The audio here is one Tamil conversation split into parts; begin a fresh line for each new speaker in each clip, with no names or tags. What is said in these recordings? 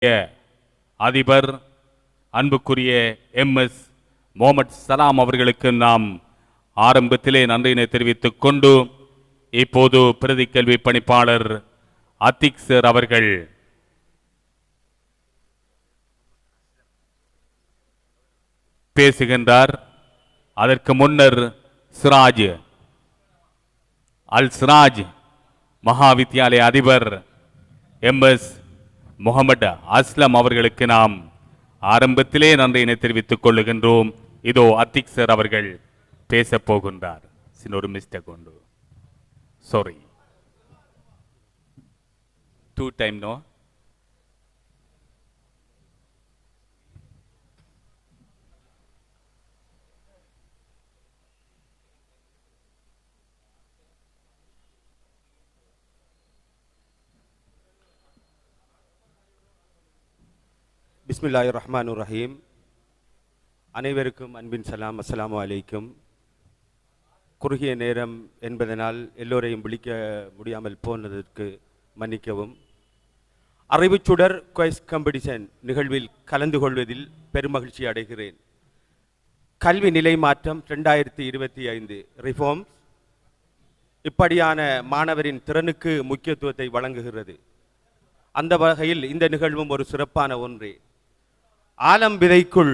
அதிபர் அன்புக்குரிய எம்எஸ் முகமது சலாம் அவர்களுக்கு நாம் ஆரம்பத்திலே நன்றியினை தெரிவித்துக் கொண்டு இப்போது பிரதி கல்வி பணிப்பாளர் அத்திக் சார் அவர்கள் பேசுகின்றார். அதற்கு முன்னர் சிராஜ் அல் சிராஜ் மகாவித்யாலய அதிபர் எம்எஸ் முகமது அஸ்லம் அவர்களுக்கு நாம் ஆரம்பத்திலே நன்றியினை தெரிவித்துக் கொள்ளுகின்றோம். இதோ அத்திக் சார் அவர்கள் பேச போகின்றார். ஒரு மிஸ்டேக் உண்டு, சாரி, 2 டைம் நோ.
பிஸ்மில்லாஹிர் ரஹ்மானிர் ரஹீம். அனைவருக்கும் அன்பின் சலாம். அஸ்ஸலாமு அலைக்கும். குறுகிய நேரம் என்பதனால் எல்லோரையும் விழிக்க முடியாமல் போனதற்கு மன்னிக்கவும். அறிவுச்சுடர் குவைஸ் காம்படிஷன் நிகழ்வில் கலந்து கொள்வதில் பெருமகிழ்ச்சி அடைகிறேன். கல்வி நிலை மாற்றம் 2025 ரிஃபார்ம்ஸ் இப்படியான மாணவரின் திறனுக்கு முக்கியத்துவத்தை வழங்குகிறது. அந்த வகையில் இந்த நிகழ்வும் ஒரு சிறப்பான ஒன்றே. ஆலம் விதைக்குள்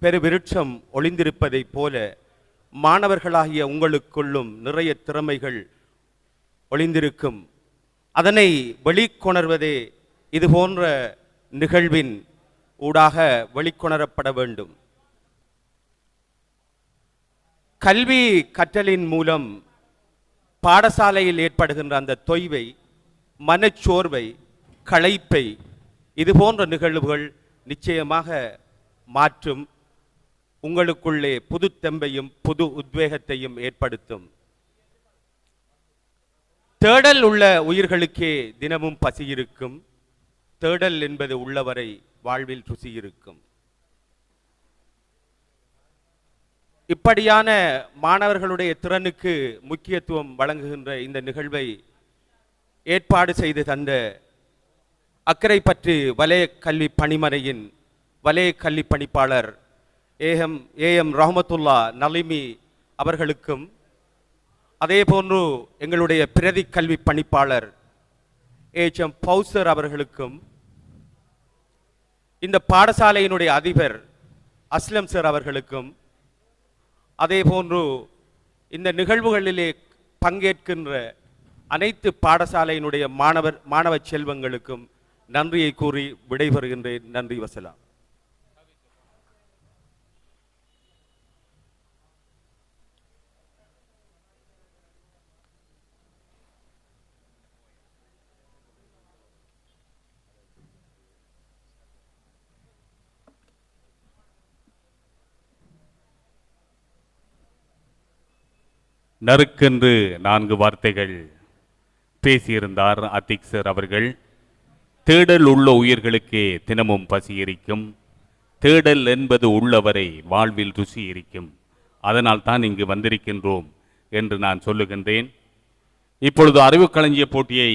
பெருவிருட்சம் ஒளிந்திருப்பதைப் போல மாணவர்களாகிய உங்களுக்குள்ளும் நிறைய திறமைகள் ஒளிந்திருக்கும். அதனை வெளிக்கொணர்வதே இது போன்ற நிகழ்வின் ஊடாக வெளிக்கொணரப்பட வேண்டும். கல்வி கற்றலின் மூலம் பாடசாலையில் ஏற்படுகின்ற அந்த தொய்வை, மனச்சோர்வை, களைப்பை இது போன்ற நிகழ்வுகள் நிச்சயமாக மாற்றும். உங்களுக்குள்ளே புது தெம்பையும் புது உத்வேகத்தையும் ஏற்படுத்தும். தேடல் உள்ள உயிர்களுக்கே தினமும் பசி இருக்கும். தேடல் என்பது உள்ளவரை வாழ்வில் ருசி இருக்கும். இப்படியான மாணவர்களுடைய திறனுக்கு முக்கியத்துவம் வழங்குகின்ற இந்த நிகழ்வை ஏற்பாடு செய்து தந்த அக்கரைப்பற்று வலய கல்வி பணிமனையின் வலய கல்வி பணிப்பாளர் ஏஎம் ரஹமத்துல்லா நலிமி அவர்களுக்கும், அதே போன்று எங்களுடைய பிரதி கல்வி பணிப்பாளர் HM பௌசர் அவர்களுக்கும், இந்த பாடசாலையினுடைய அதிபர் அஸ்லம் சார் அவர்களுக்கும், அதே போன்று இந்த நிகழ்வுகளிலே பங்கேற்கின்ற அனைத்து பாடசாலையினுடைய மாணவ செல்வங்களுக்கும் நன்றியை கூறி விடைபெறுகின்றேன். நன்றி, வசலாம்.
நறுக்கென்று 4 வார்த்தைகள் பேசியிருந்தார் அத்திக் சார் அவர்கள். தேடல் உள்ள உயிர்களுக்கே தினமும் பசி இருக்கும். தேடல் என்பது உள்ளவரை வாழ்வில் ருசி இருக்கும். அதனால் தான் இங்கு வந்திருக்கின்றோம் என்று நான் சொல்லுகின்றேன். இப்பொழுது அறிவு களஞ்சிய போட்டியை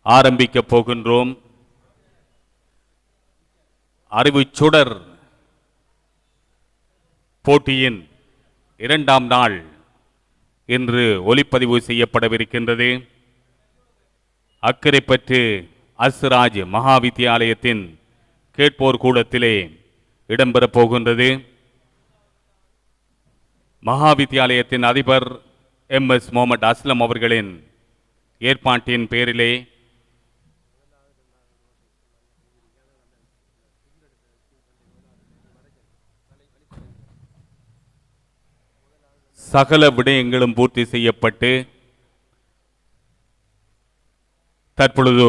ஆரம்பிக்கப் போகின்றோம். அறிவு சுடர் போட்டியின் 2ஆம் நாள் இன்று ஒலிப்பதிவு செய்யப்படவிருக்கின்றது. அக்கரைப்பற்று அஸ்ராஜ் மகாவித்யாலயத்தின் கேட்போர் கூடத்திலே இடம்பெறப் போகின்றது. மகாவித்யாலயத்தின் அதிபர் எம்எஸ் முகமது அஸ்லம் அவர்களின் ஏற்பாட்டின் பேரிலே சகல விடயங்களும் பூர்த்தி செய்யப்பட்டு தற்பொழுது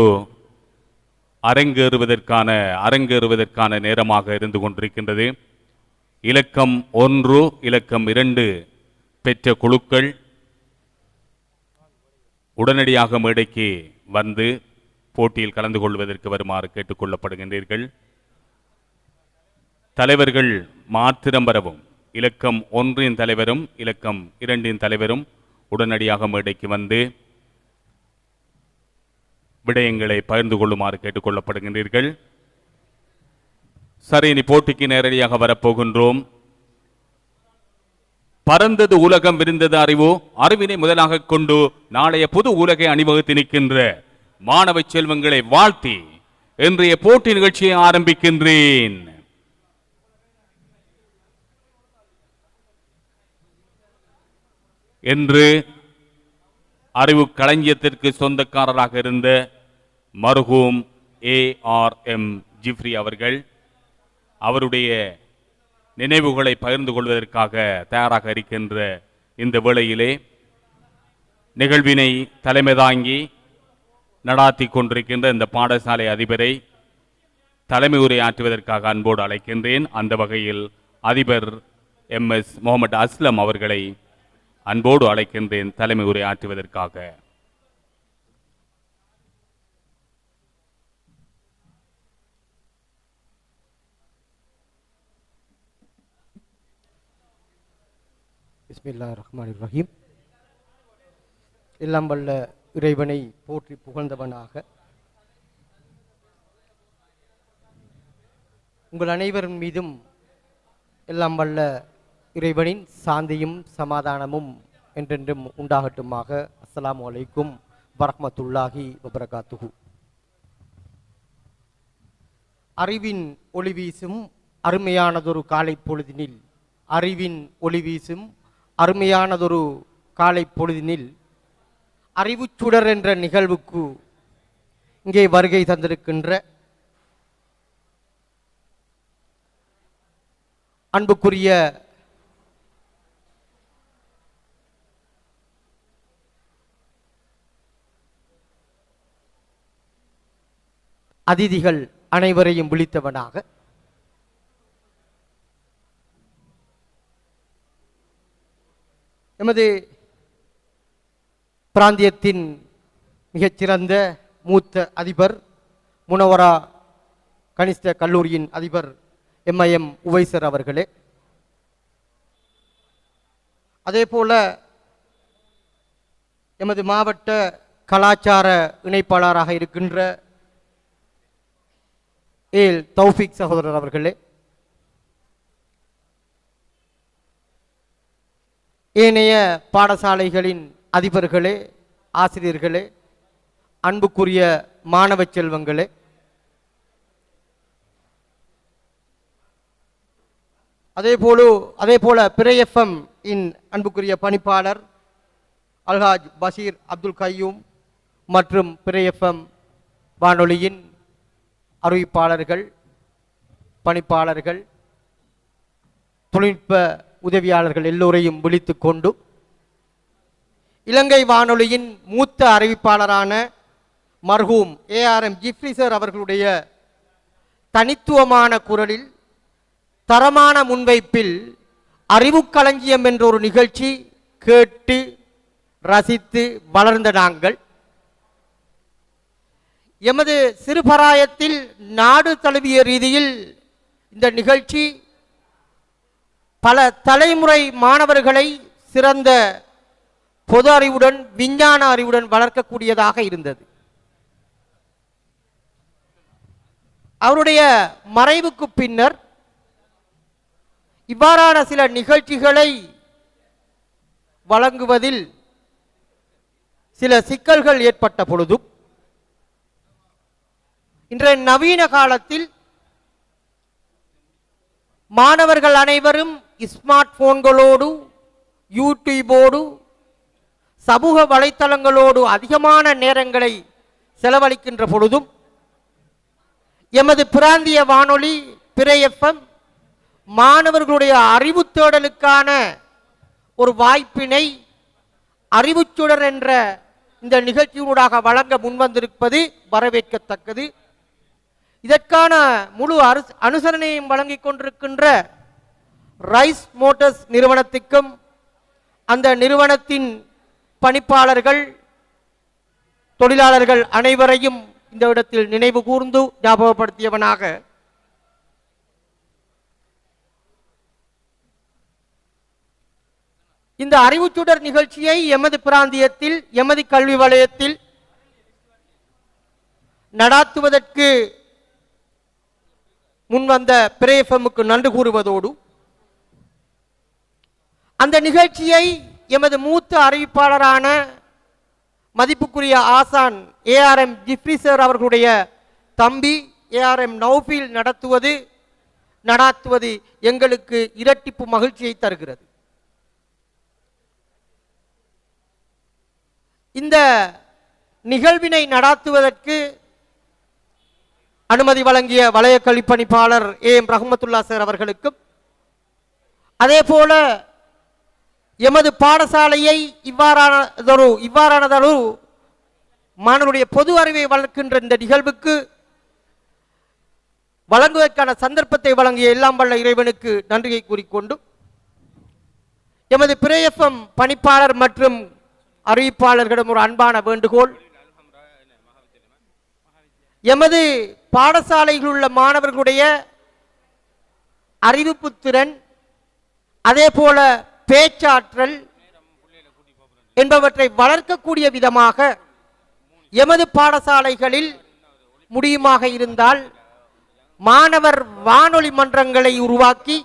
அரங்கேறுவதற்கான நேரமாக இருந்து கொண்டிருக்கின்றது. இலக்கம் 1, இலக்கம் 2 பெற்ற குழுக்கள் உடனடியாக மேடைக்கு வந்து போட்டியில் கலந்து கொள்வதற்கு வருமாறு கேட்டுக்கொள்ளப்படுகின்றீர்கள். தலைவர்கள் மாத்திரம் வரவும். இலக்கம் 1 தலைவரும் இலக்கம் 2 தலைவரும் உடனடியாக மேடைக்கு வந்து விடயங்களை பகிர்ந்து கொள்ளுமாறு கேட்டுக்கொள்ளப்படுகின்றீர்கள். சரி, இனி போட்டிக்கு நேரடியாக வரப்போகின்றோம். பறந்தது உலகம், விரிந்தது அறிவு. அறிவினை முதலாக கொண்டு நாளைய புது உலகை அணிவகுத்து நிற்கின்ற மாணவ செல்வங்களை வாழ்த்தி இன்றைய போட்டி நிகழ்ச்சியை ஆரம்பிக்கின்றேன். என்று அறிவு களஞ்சியத்திற்கு சொந்தக்காரராக இருந்த மர்ஹூம் ARM ஜிப்ரி அவர்கள் அவருடைய நினைவுகளை பகிர்ந்து கொள்வதற்காக தயாராக இருக்கின்ற இந்த வேளையிலே நிகழ்வினை தலைமை தாங்கி நடாத்தி கொண்டிருக்கின்ற இந்த பாடசாலை அதிபரை தலைமை உரையாற்றுவதற்காக அன்போடு அழைக்கின்றேன். அந்த வகையில் அதிபர் MS முகமது அஸ்லம் அவர்களை அன்போடு அழைக்கின்றேன் தலைமை உரையாற்றுவதற்காக.
பிஸ்மில்லாஹிர் ரஹ்மானிர் ரஹீம். எல்லாம் வல்ல இறைவனை போற்றி புகழ்ந்தவனாக உங்கள் அனைவரின் மீதும் எல்லாம் வல்ல இறைவனின் சாந்தியும் சமாதானமும் என்றென்றும் உண்டாகட்டுமாக. அஸ்ஸலாமு அலைக்கும் வரஹ்மத்துல்லாஹி வபரகாத்துஹு. அறிவின் ஒளி வீசும் அருமையானதொரு காலை பொழுதினில் அறிவின் ஒளி வீசும் அருமையானதொரு காலை பொழுதினில் அறிவுச்சுடர் என்ற நிகழ்வுக்கு இங்கே வருகை தந்திருக்கின்ற அன்புக்குரிய அதிதிகள் அனைவரையும் விழித்தவனாக எமது பிராந்தியத்தின் மிகச்சிறந்த மூத்த அதிபர் முனவரா கனிஷ்ட கல்லூரியின் அதிபர் MIM உவைசர் அவர்களே, அதே போல எமது மாவட்ட கலாச்சார இணைப்பாளராக இருக்கின்ற ஏல் தௌஃபிக் சகோதரர் அவர்களே, ஏனைய பாடசாலைகளின் அதிபர்களே, ஆசிரியர்களே, அன்புக்குரிய மாணவ செல்வங்களே, அதே போல பிறை FM இன் அன்புக்குரிய பணிப்பாளர் அல்ஹாஜ் பஷீர் அப்துல் கையூம் மற்றும் பிறை FM வானொலியின் அறிவிப்பாளர்கள், பணிப்பாளர்கள், தொழில்நுட்ப உதவியாளர்கள் எல்லோரையும் விழித்து கொண்டு இலங்கை வானொலியின் மூத்த அறிவிப்பாளரான மர்ஹூம் ARM ஜிப்ரி சார் அவர்களுடைய தனித்துவமான குரலில் தரமான முன்வைப்பில் அறிவுக்களஞ்சியம் என்ற ஒரு நிகழ்ச்சி கேட்டு ரசித்து வளர்ந்த நாங்கள் எமது சிறுபராயத்தில் நாடு தழுவிய ரீதியில் இந்த நிகழ்ச்சி பல தலைமுறை மாணவர்களை சிறந்த பொது அறிவுடன் விஞ்ஞான அறிவுடன் வளர்க்கக்கூடியதாக இருந்தது. அவருடைய மறைவுக்கு பின்னர் இவ்வாறான சில நிகழ்ச்சிகளை வழங்குவதில் சில சிக்கல்கள் ஏற்பட்ட பொழுதும் இன்றைய நவீன காலத்தில் மாணவர்கள் அனைவரும் ஸ்மார்ட் போன்களோடு, யூடியூபோடு, சமூக வலைத்தளங்களோடு அதிகமான நேரங்களை செலவழிக்கின்ற பொழுதும் எமது பிராந்திய வானொலி பிறை FM மாணவர்களுடைய அறிவு தேடலுக்கான ஒரு வாய்ப்பினை அறிவுச்சுடர் என்ற இந்த நிகழ்ச்சியூடாக வழங்க முன்வந்திருப்பது வரவேற்கத்தக்கது. இதற்கான முழு அனுசரணையும் வழங்கிக் கொண்டிருக்கின்ற ரைஸ் மோட்டர்ஸ் நிறுவனத்துக்கும் அந்த நிறுவனத்தின் பணிப்பாளர்கள், தொழிலாளர்கள் அனைவரையும் இந்த இடத்தில் நினைவு கூர்ந்து ஞாபகப்படுத்தியவனாக இந்த அறிவுச்சுடர் நிகழ்ச்சியை எமது பிராந்தியத்தில் எமது கல்வி வலயத்தில் நடாத்துவதற்கு முன்வந்த பிரேஃபமுக்கு நன்றி கூறுவதோடு அந்த நிகழ்ச்சியை எமது மூத்த அறிவிப்பாளரான மதிப்புக்குரிய ஆசான் ஏஆர்எம் ஜிப்ரி சார் அவர்களுடைய தம்பி ஏஆர்எம் நௌஃபீல் நடாத்துவது எங்களுக்கு இரட்டிப்பு மகிழ்ச்சியை தருகிறது. இந்த நிகழ்வினை நடாத்துவதற்கு அனுமதி வழங்கிய வலய கல்வி பணிப்பாளர் ஏஎம் ரஹ்மத்துல்லா சார் அவர்களுக்கும், அதே போல எமது பாடசாலையை இவ்வாறானதொரு மாணவருடைய பொது அறிவை வளர்க்கின்ற இந்த நிகழ்வுக்கு வழங்குவதற்கான சந்தர்ப்பத்தை வழங்கிய எல்லாம் வல்ல இறைவனுக்கு நன்றியை கூறிக்கொண்டு, எமது பிரேஎஃப்எம் பணிப்பாளர் மற்றும் அறிவிப்பாளர்களிடம் ஒரு அன்பான வேண்டுகோள். எமது பாடசாலையில் உள்ள மாணவர்களுடைய அறிவிப்பு திறன், அதே போல பேச்சாற்றல் என்பவற்றை வளர்க்கக்கூடிய விதமாக எமது பாடசாலைகளில் முடியுமாக இருந்தால் மாணவர் வானொலி மன்றங்களை உருவாக்கி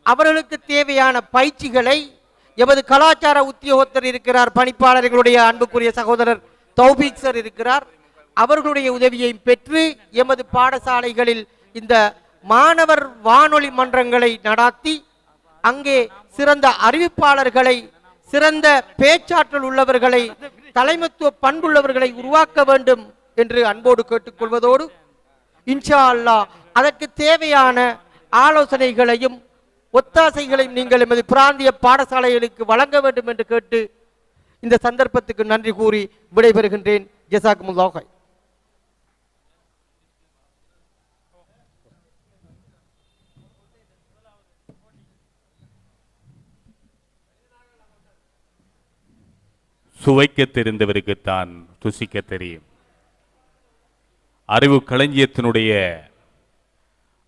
அவர்களுக்கு தேவையான பயிற்சிகளை எமது கலாச்சார உத்தியோகத்தர் இருக்கிறார், பணிப்பாளர்களுடைய அன்புக்குரிய சகோதரர் தௌபீக் சார் இருக்கிறார், அவர்களுடைய உதவியை பெற்று எமது பாடசாலைகளில் இந்த மாணவர் வானொலி மன்றங்களை நடாத்தி அங்கே சிறந்த அறிவிப்பாளர்களை, சிறந்த பேச்சாற்றல் உள்ளவர்களை, தலைமைத்துவ பண்புள்ளவர்களை உருவாக்க வேண்டும் என்று அன்போடு கேட்டுக்கொள்வதோடு, இன்ஷா அல்லாஹ் அதற்கு தேவையான ஆலோசனைகளையும் ஒத்தாசைகளையும் நீங்கள் எமது பிராந்திய பாடசாலைகளுக்கு வழங்க வேண்டும் என்று கேட்டு இந்த சந்தர்ப்பத்துக்கு நன்றி கூறி விடைபெறுகின்றேன். ஜஸாக்குமுல்லாஹ் ஹைர்.
சுவைக்க தெரிந்தவருக்குத்தான் ருசிக்க தெரியும். அறிவு களஞ்சியத்தினுடைய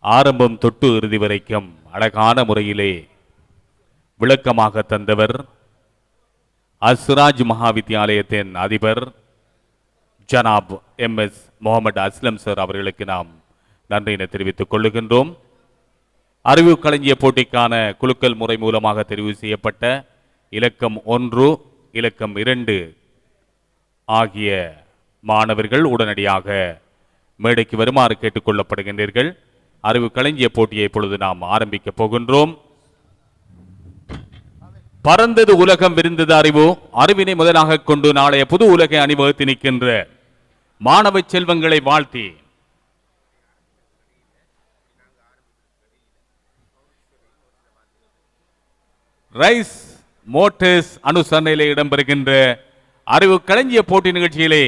ஆரம்பம் தொட்டு இறுதி வரைக்கும் அழகான முறையிலே விளக்கமாக தந்தவர் அஸ்ராஜ் மகாவித்யாலயத்தின் அதிபர் ஜனாப் எம்எஸ் முகமது அஸ்லம் சார் அவர்களுக்கு நாம் நன்றியினை தெரிவித்துக் கொள்ளுகின்றோம். அறிவு களஞ்சிய போட்டிக்கான குலுக்கல் முறை மூலமாக தெரிவு செய்யப்பட்ட இலக்கம் 1, இலக்கம் 2 ஆகிய மாணவர்கள் உடனடியாக மேடைக்கு வருமாறு கேட்டுக்கொள்ளப்படுகின்றீர்கள். அறிவு களஞ்சிய போட்டியை இப்பொழுது நாம் ஆரம்பிக்க போகின்றோம். பறந்தது உலகம், விரிந்தது அறிவு. அறிவினை முதலாக கொண்டு நாளைய புது உலகை அணிவகுத்து நிற்கின்ற மாணவ செல்வங்களை வாழ்த்தி ரைஸ் மோட்டர்ஸ் அனுசரணையிலே இடம்பெறுகின்ற அறிவு களஞ்சிய போட்டி நிகழ்ச்சியிலே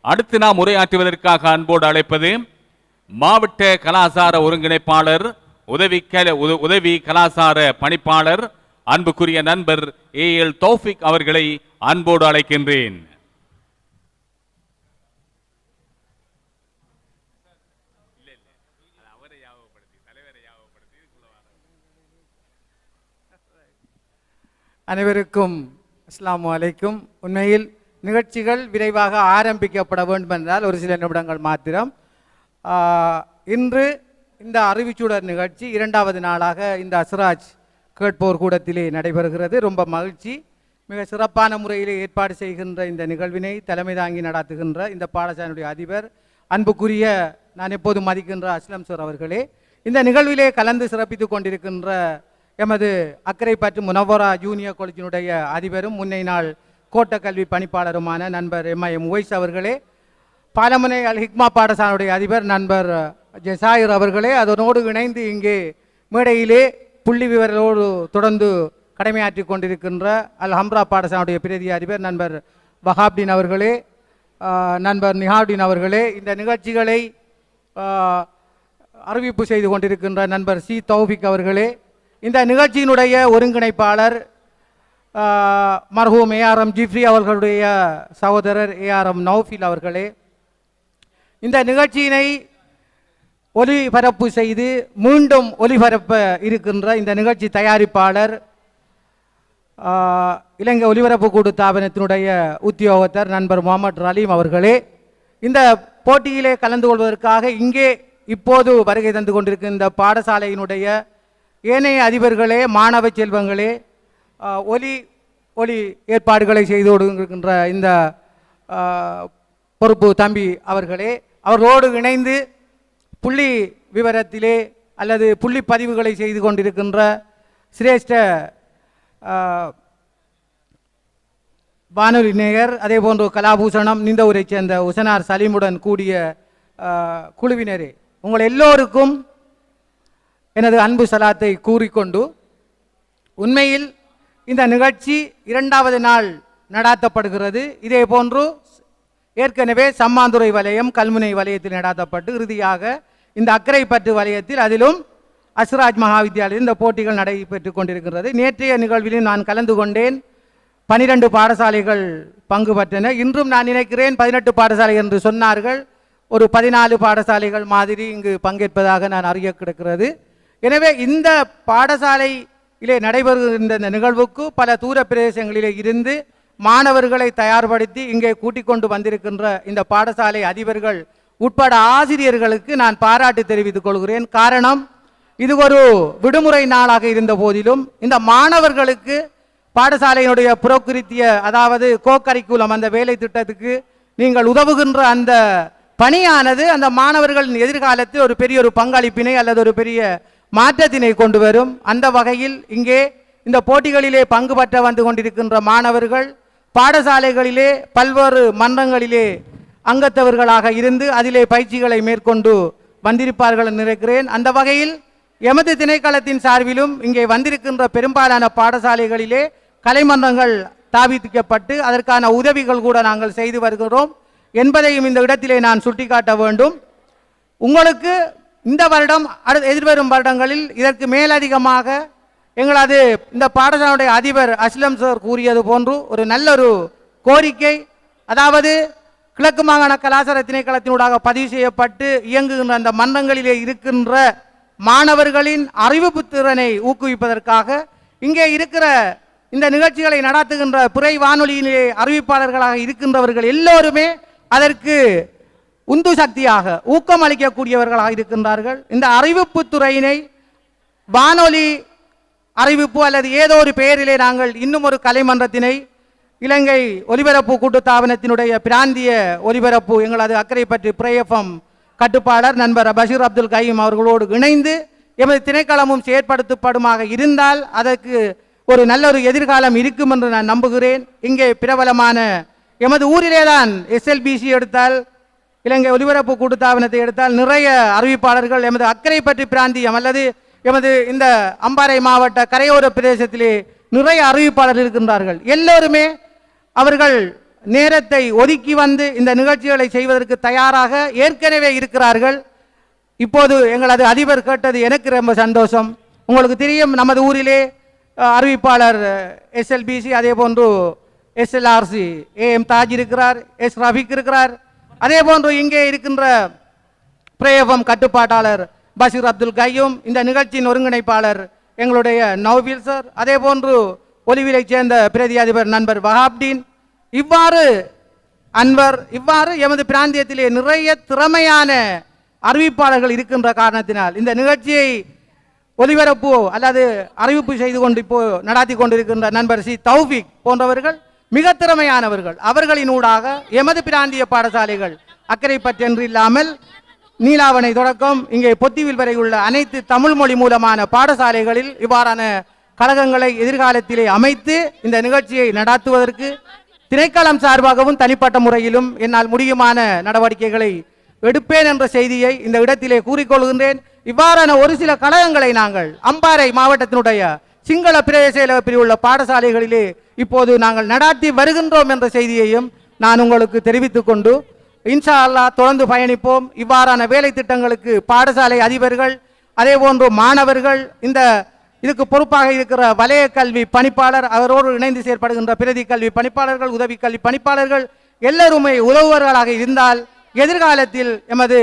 அடுத்து நாம் உரையாற்றுவதற்காக அன்போடு அழைப்பது மாவட்ட கலாசார ஒருங்கிணைப்பாளர், உதவி கலாசார பணிப்பாளர், அன்புக்குரிய நண்பர் ஏஎல் தௌஃபிக் அவர்களை அன்போடு அழைக்கின்றேன்.
அனைவருக்கும் அஸ்ஸலாமு அலைக்கும். உண்மையில் நிகழ்ச்சிகள் விரைவாக ஆரம்பிக்கப்பட வேண்டும் என்றால் ஒரு சில நிமிடங்கள் மாத்திரம். இன்று இந்த அறிவிச்சுடர் நிகழ்ச்சி 2வது நாளாக இந்த அஸ்ராஜ் கேட்போர் கூடத்திலே நடைபெறுகிறது. ரொம்ப மகிழ்ச்சி. மிக சிறப்பான முறையிலே ஏற்பாடு செய்கின்ற இந்த நிகழ்வினை தலைமை தாங்கி நடத்துகின்ற இந்த பாடசாலையுடைய அதிபர், அன்புக்குரிய நான் எப்போதும் மதிக்கின்ற அஸ்லம் சார் அவர்களே, இந்த நிகழ்விலே கலந்து சிறப்பித்துக் கொண்டிருக்கின்ற எமது அக்கரைப்பற்று முனவரா ஜூனியர் காலேஜினுடைய அதிபரும் முன்னை நாள் கோட்ட கல்வி பணிப்பாளருமான நண்பர் எம்ஐஎம் உவைஸ் அவர்களே, பாலமுனை அல் ஹிக்மா பாடசாலையுடைய அதிபர் நண்பர் ஜெசாயிர் அவர்களே, அதனோடு இணைந்து இங்கே மேடையிலே புள்ளி விவரங்களோடு தொடர்ந்து கடமையாற்றி கொண்டிருக்கின்ற அல் ஹம்ரா பாடசாலையுடைய பிரதி அதிபர் நண்பர் வஹாப்தீன் அவர்களே, நண்பர் நிஹாவுதீன் அவர்களே, இந்த நிகழ்ச்சிகளை அறிவிப்பு செய்து கொண்டிருக்கின்ற நண்பர் சி தௌஃபிக் அவர்களே, இந்த நிகழ்ச்சியினுடைய ஒருங்கிணைப்பாளர் மர்ஹூம் ஏஆர்எம் ஜிப்ரி அவர்களுடைய சகோதரர் ஏஆர்எம் நௌஃபீல் அவர்களே, இந்த நிகழ்ச்சியினை ஒலிபரப்பு செய்து மீண்டும் ஒலிபரப்ப இருக்கின்ற இந்த நிகழ்ச்சி தயாரிப்பாளர் இலங்கை ஒலிபரப்பு கூட்டு தாபனத்தினுடைய உத்தியோகத்தர் நண்பர் முகமது ரலீம் அவர்களே, இந்த போட்டியிலே கலந்து கொள்வதற்காக இங்கே இப்போது வருகை தந்து கொண்டிருக்கும் இந்த பாடசாலையினுடைய ஏனைய அதிபர்களே, மாணவ செல்வங்களே, ஒலி ஒலி ஏற்பாடுகளை செய்து கொடுக்கின்ற இந்த பொறுப்பு தம்பி அவர்களே, அவர்களோடு இணைந்து புள்ளி விவரத்திலே அல்லது புள்ளி பதிவுகளை செய்து கொண்டிருக்கின்ற சிரேஷ்ட வானொலி நேயர், அதே போன்று கலாபூஷணம் நிந்தவூரை சேர்ந்த உசனார் சலீமுடன் கூடிய குழுவினரே, உங்கள் எல்லோருக்கும் எனது அன்பு சலாத்தை கூறிக்கொண்டு, உண்மையில் இந்த நிகழ்ச்சி 2வது நாள் நடாத்தப்படுகிறது. இதே போன்று ஏற்கனவே சம்மாந்துறை வலயம், கல்முனை வலயத்தில் நடாத்தப்பட்டு இறுதியாக இந்த அக்கரைப்பற்று வலயத்தில், அதிலும் அஸ்ராஜ் மகாவித்யாலயத்தில் இந்த போட்டிகள் நடைபெற்று கொண்டிருக்கிறது. நேற்றைய நிகழ்விலும் நான் கலந்து கொண்டேன். 12 பாடசாலைகள் பங்கு பெற்றன. இன்றும் நான் நினைக்கிறேன் 18 பாடசாலை என்று சொன்னார்கள். ஒரு 14 பாடசாலைகள் மாதிரி இங்கு பங்கேற்பதாக நான் அறிய கிடக்கிறது. எனவே இந்த பாடசாலையிலே நடைபெறுகின்ற இந்த நிகழ்வுக்கு பல தூர பிரதேசங்களிலே இருந்து மாணவர்களை தயார்படுத்தி இங்கே கூட்டிக் கொண்டு வந்திருக்கின்ற இந்த பாடசாலை அதிபர்கள் உட்பட ஆசிரியர்களுக்கு நான் பாராட்டு தெரிவித்துக் கொள்கிறேன். காரணம், இது ஒரு விடுமுறை நாளாக இருந்த போதிலும் இந்த மாணவர்களுக்கு பாடசாலையினுடைய புரோகிருத்திய, அதாவது கோகரிக்குலம், அந்த வேலை திட்டத்துக்கு நீங்கள் உதவுகின்ற அந்த பணியானது அந்த மாணவர்களின் எதிர்காலத்தில் ஒரு பெரிய ஒரு பங்களிப்பினை அல்லது ஒரு பெரிய மாற்றத்தினை கொண்டு வரும். அந்த வகையில் இங்கே இந்த போட்டிகளிலே பங்கு பெற்ற வந்து கொண்டிருக்கின்ற மாணவர்கள் பாடசாலைகளிலே பல்வேறு மன்றங்களிலே அங்கத்தவர்களாக இருந்து அதிலே பயிற்சிகளை மேற்கொண்டு வந்திருப்பார்கள் என்று நினைக்கிறேன். அந்த வகையில் எமது திணைக்களத்தின் சார்பிலும் இங்கே வந்திருக்கின்ற பெரும்பாலான பாடசாலைகளிலே கலைமன்றங்கள் ஸ்தாபிக்கப்பட்டு அதற்கான உதவிகள் கூட நாங்கள் செய்து வருகிறோம் என்பதையும் இந்த இடத்திலே நான் சுட்டிக்காட்ட வேண்டும். உங்களுக்கு இந்த வருடம் எதிர்வரும் வருடங்களில் இதற்கு மேலதிகமாக எங்களது இந்த பாடசாலையுடைய அதிபர் அஸ்லம் சார் கூறியது போன்று ஒரு நல்ல ஒரு கோரிக்கை, அதாவது கிழக்கு மாகாண கலாசார திணைக்களத்தினூடாக பதிவு செய்யப்பட்டு இயங்குகின்ற அந்த மன்றங்களிலே இருக்கின்ற மாணவர்களின் அறிவிப்பு திறனை ஊக்குவிப்பதற்காக இங்கே இருக்கிற இந்த நிகழ்ச்சிகளை நடத்துகின்ற பிறை வானொலியிலே அறிவிப்பாளர்களாக இருக்கின்றவர்கள் எல்லோருமே அதற்கு உந்து சக்தியாக ஊக்கம் அளிக்கக்கூடியவர்களாக இருக்கின்றார்கள். இந்த அறிவிப்பு துறையினை வானொலி அறிவிப்பு அல்லது ஏதோ ஒரு பெயரிலே நாங்கள் இன்னும் ஒரு கலைமன்றத்தினை இலங்கை ஒலிபரப்பு கூட்டுத்தாபனத்தினுடைய பிராந்திய ஒலிபரப்பு எங்களது அக்கரைப்பற்று பிரேஎஃப்எம் கட்டுப்பாளர் நண்பர் பஷீர் அப்துல் கயீம் அவர்களோடு இணைந்து எமது திணைக்களமும் செயற்படுத்தப்படுமாக இருந்தால் அதற்கு ஒரு நல்ல ஒரு எதிர்காலம் இருக்கும் என்று நான் நம்புகிறேன். இங்கே பிரபலமான எமது ஊரிலே தான் SLBC எடுத்தால், இலங்கை ஒலிபரப்பு கூட்டுத்தாபனத்தை எடுத்தால் நிறைய அறிவிப்பாளர்கள் எமது அக்கரைப்பற்று பிராந்தியம் அல்லது எமது இந்த அம்பாறை மாவட்ட கரையோர பிரதேசத்திலே நிறைய அறிவிப்பாளர்கள் இருக்கின்றார்கள். எல்லோருமே அவர்கள் நேரத்தை ஒதுக்கி வந்து இந்த நிகழ்ச்சிகளை செய்வதற்கு தயாராக ஏற்கனவே இருக்கிறார்கள். இப்போது எங்களது அதிபர் கேட்டது எனக்கு ரொம்ப சந்தோஷம். உங்களுக்கு தெரியும், நமது ஊரிலே அறிவிப்பாளர் SLBC, அதே போன்று SLRC AM தாஜ் இருக்கிறார், S ரஃபிக் இருக்கிறார். அதே போன்று இங்கே இருக்கின்ற பிரேஎஃப்எம் கட்டுப்பாட்டாளர் பஷீர் அப்துல் கய்யூம், இந்த நிகழ்ச்சியின் ஒருங்கிணைப்பாளர் எங்களுடைய நௌபில் சார், அதே போன்று ஒலிவிலை சேர்ந்த பிரதி அதிபர் நண்பர் வஹாப்டீன், இவ்வாறு அன்வர், இவ்வாறு எமது பிராந்தியத்திலே நிறைய திறமையான அறிவிப்பாளர்கள் இருக்கின்ற காரணத்தினால் இந்த நிகழ்ச்சியை ஒலிபரப்பு அல்லது அறிவிப்பு செய்து கொண்டு இப்போ நடாத்தி கொண்டிருக்கின்ற நண்பர் சி தௌஃபிக் போன்றவர்கள் மிக திறமையானவர்கள். அவர்களின் ஊடாக எமது பிராந்திய பாடசாலைகள் அக்கரைப்பற்று என்று இல்லாமல் நீலாவணை தொடக்கம் இங்கே பொத்திவில் வரை உள்ள அனைத்து தமிழ் மொழி மூலமான பாடசாலைகளில் இவ்வாறான கழகங்களை எதிர்காலத்திலே அமைத்து இந்த நிகழ்ச்சியை நடாத்துவதற்கு திணைக்களம் சார்பாகவும் தனிப்பட்ட முறையிலும் என்னால் முடியுமான நடவடிக்கைகளை எடுப்பேன் என்ற செய்தியை இந்த இடத்திலே கூறிக்கொள்கின்றேன். இவ்வாறான ஒரு சில கழகங்களை நாங்கள் அம்பாறை மாவட்டத்தினுடைய சிங்கள பிரதேச பிரிவு உள்ள பாடசாலைகளிலே இப்போது நாங்கள் நடாத்தி வருகின்றோம் என்ற செய்தியையும் நான் உங்களுக்கு தெரிவித்துக் கொண்டு, இன்ஷா அல்லாஹ் தொடர்ந்து பயணிப்போம். இவ்வாறான வேலை திட்டங்களுக்கு பாடசாலை அதிபர்கள், அதே போன்று மாணவர்கள், இந்த இதுக்கு பொறுப்பாக இருக்கிற வலய கல்வி பணிப்பாளர், அவரோடு இணைந்து செயற்படுகின்ற பிரதி கல்வி பணிப்பாளர்கள், உதவி கல்வி பணிப்பாளர்கள் எல்லோருமே உதவுவர்களாக இருந்தால் எதிர்காலத்தில் எமது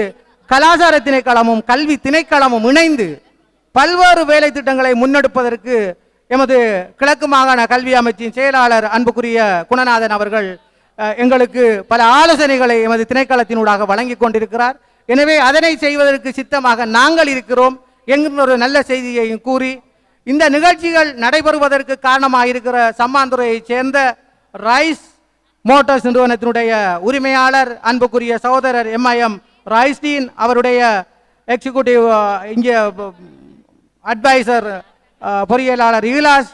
கலாசார திணைக்களமும் கல்வி திணைக்களமும் இணைந்து பல்வேறு வேலை திட்டங்களை முன்னெடுப்பதற்கு எமது கிழக்கு மாகாண கல்வி அமைச்சின் செயலாளர் அன்புக்குரிய குணநாதன் அவர்கள் எங்களுக்கு பல ஆலோசனைகளை எமது திணைக்களத்தினூடாக வழங்கி கொண்டிருக்கிறார். எனவே அதனை செய்வதற்கு சித்தமாக நாங்கள் இருக்கிறோம் என்கிற ஒரு நல்ல செய்தியையும் கூறி இந்த நிகழ்ச்சிகள் நடைபெறுவதற்கு காரணமாக இருக்கிற சம்மாந்துறையைச் சேர்ந்த ரைஸ் மோட்டார்ஸ் நிறுவனத்தினுடைய உரிமையாளர் அன்புக்குரிய சகோதரர் MIM ராய்ஸ்டீன் அவருடைய எக்ஸிக்யூட்டிவ் இங்கே அட்வைசர் பொறியியலாளர் ஈலாஸ்,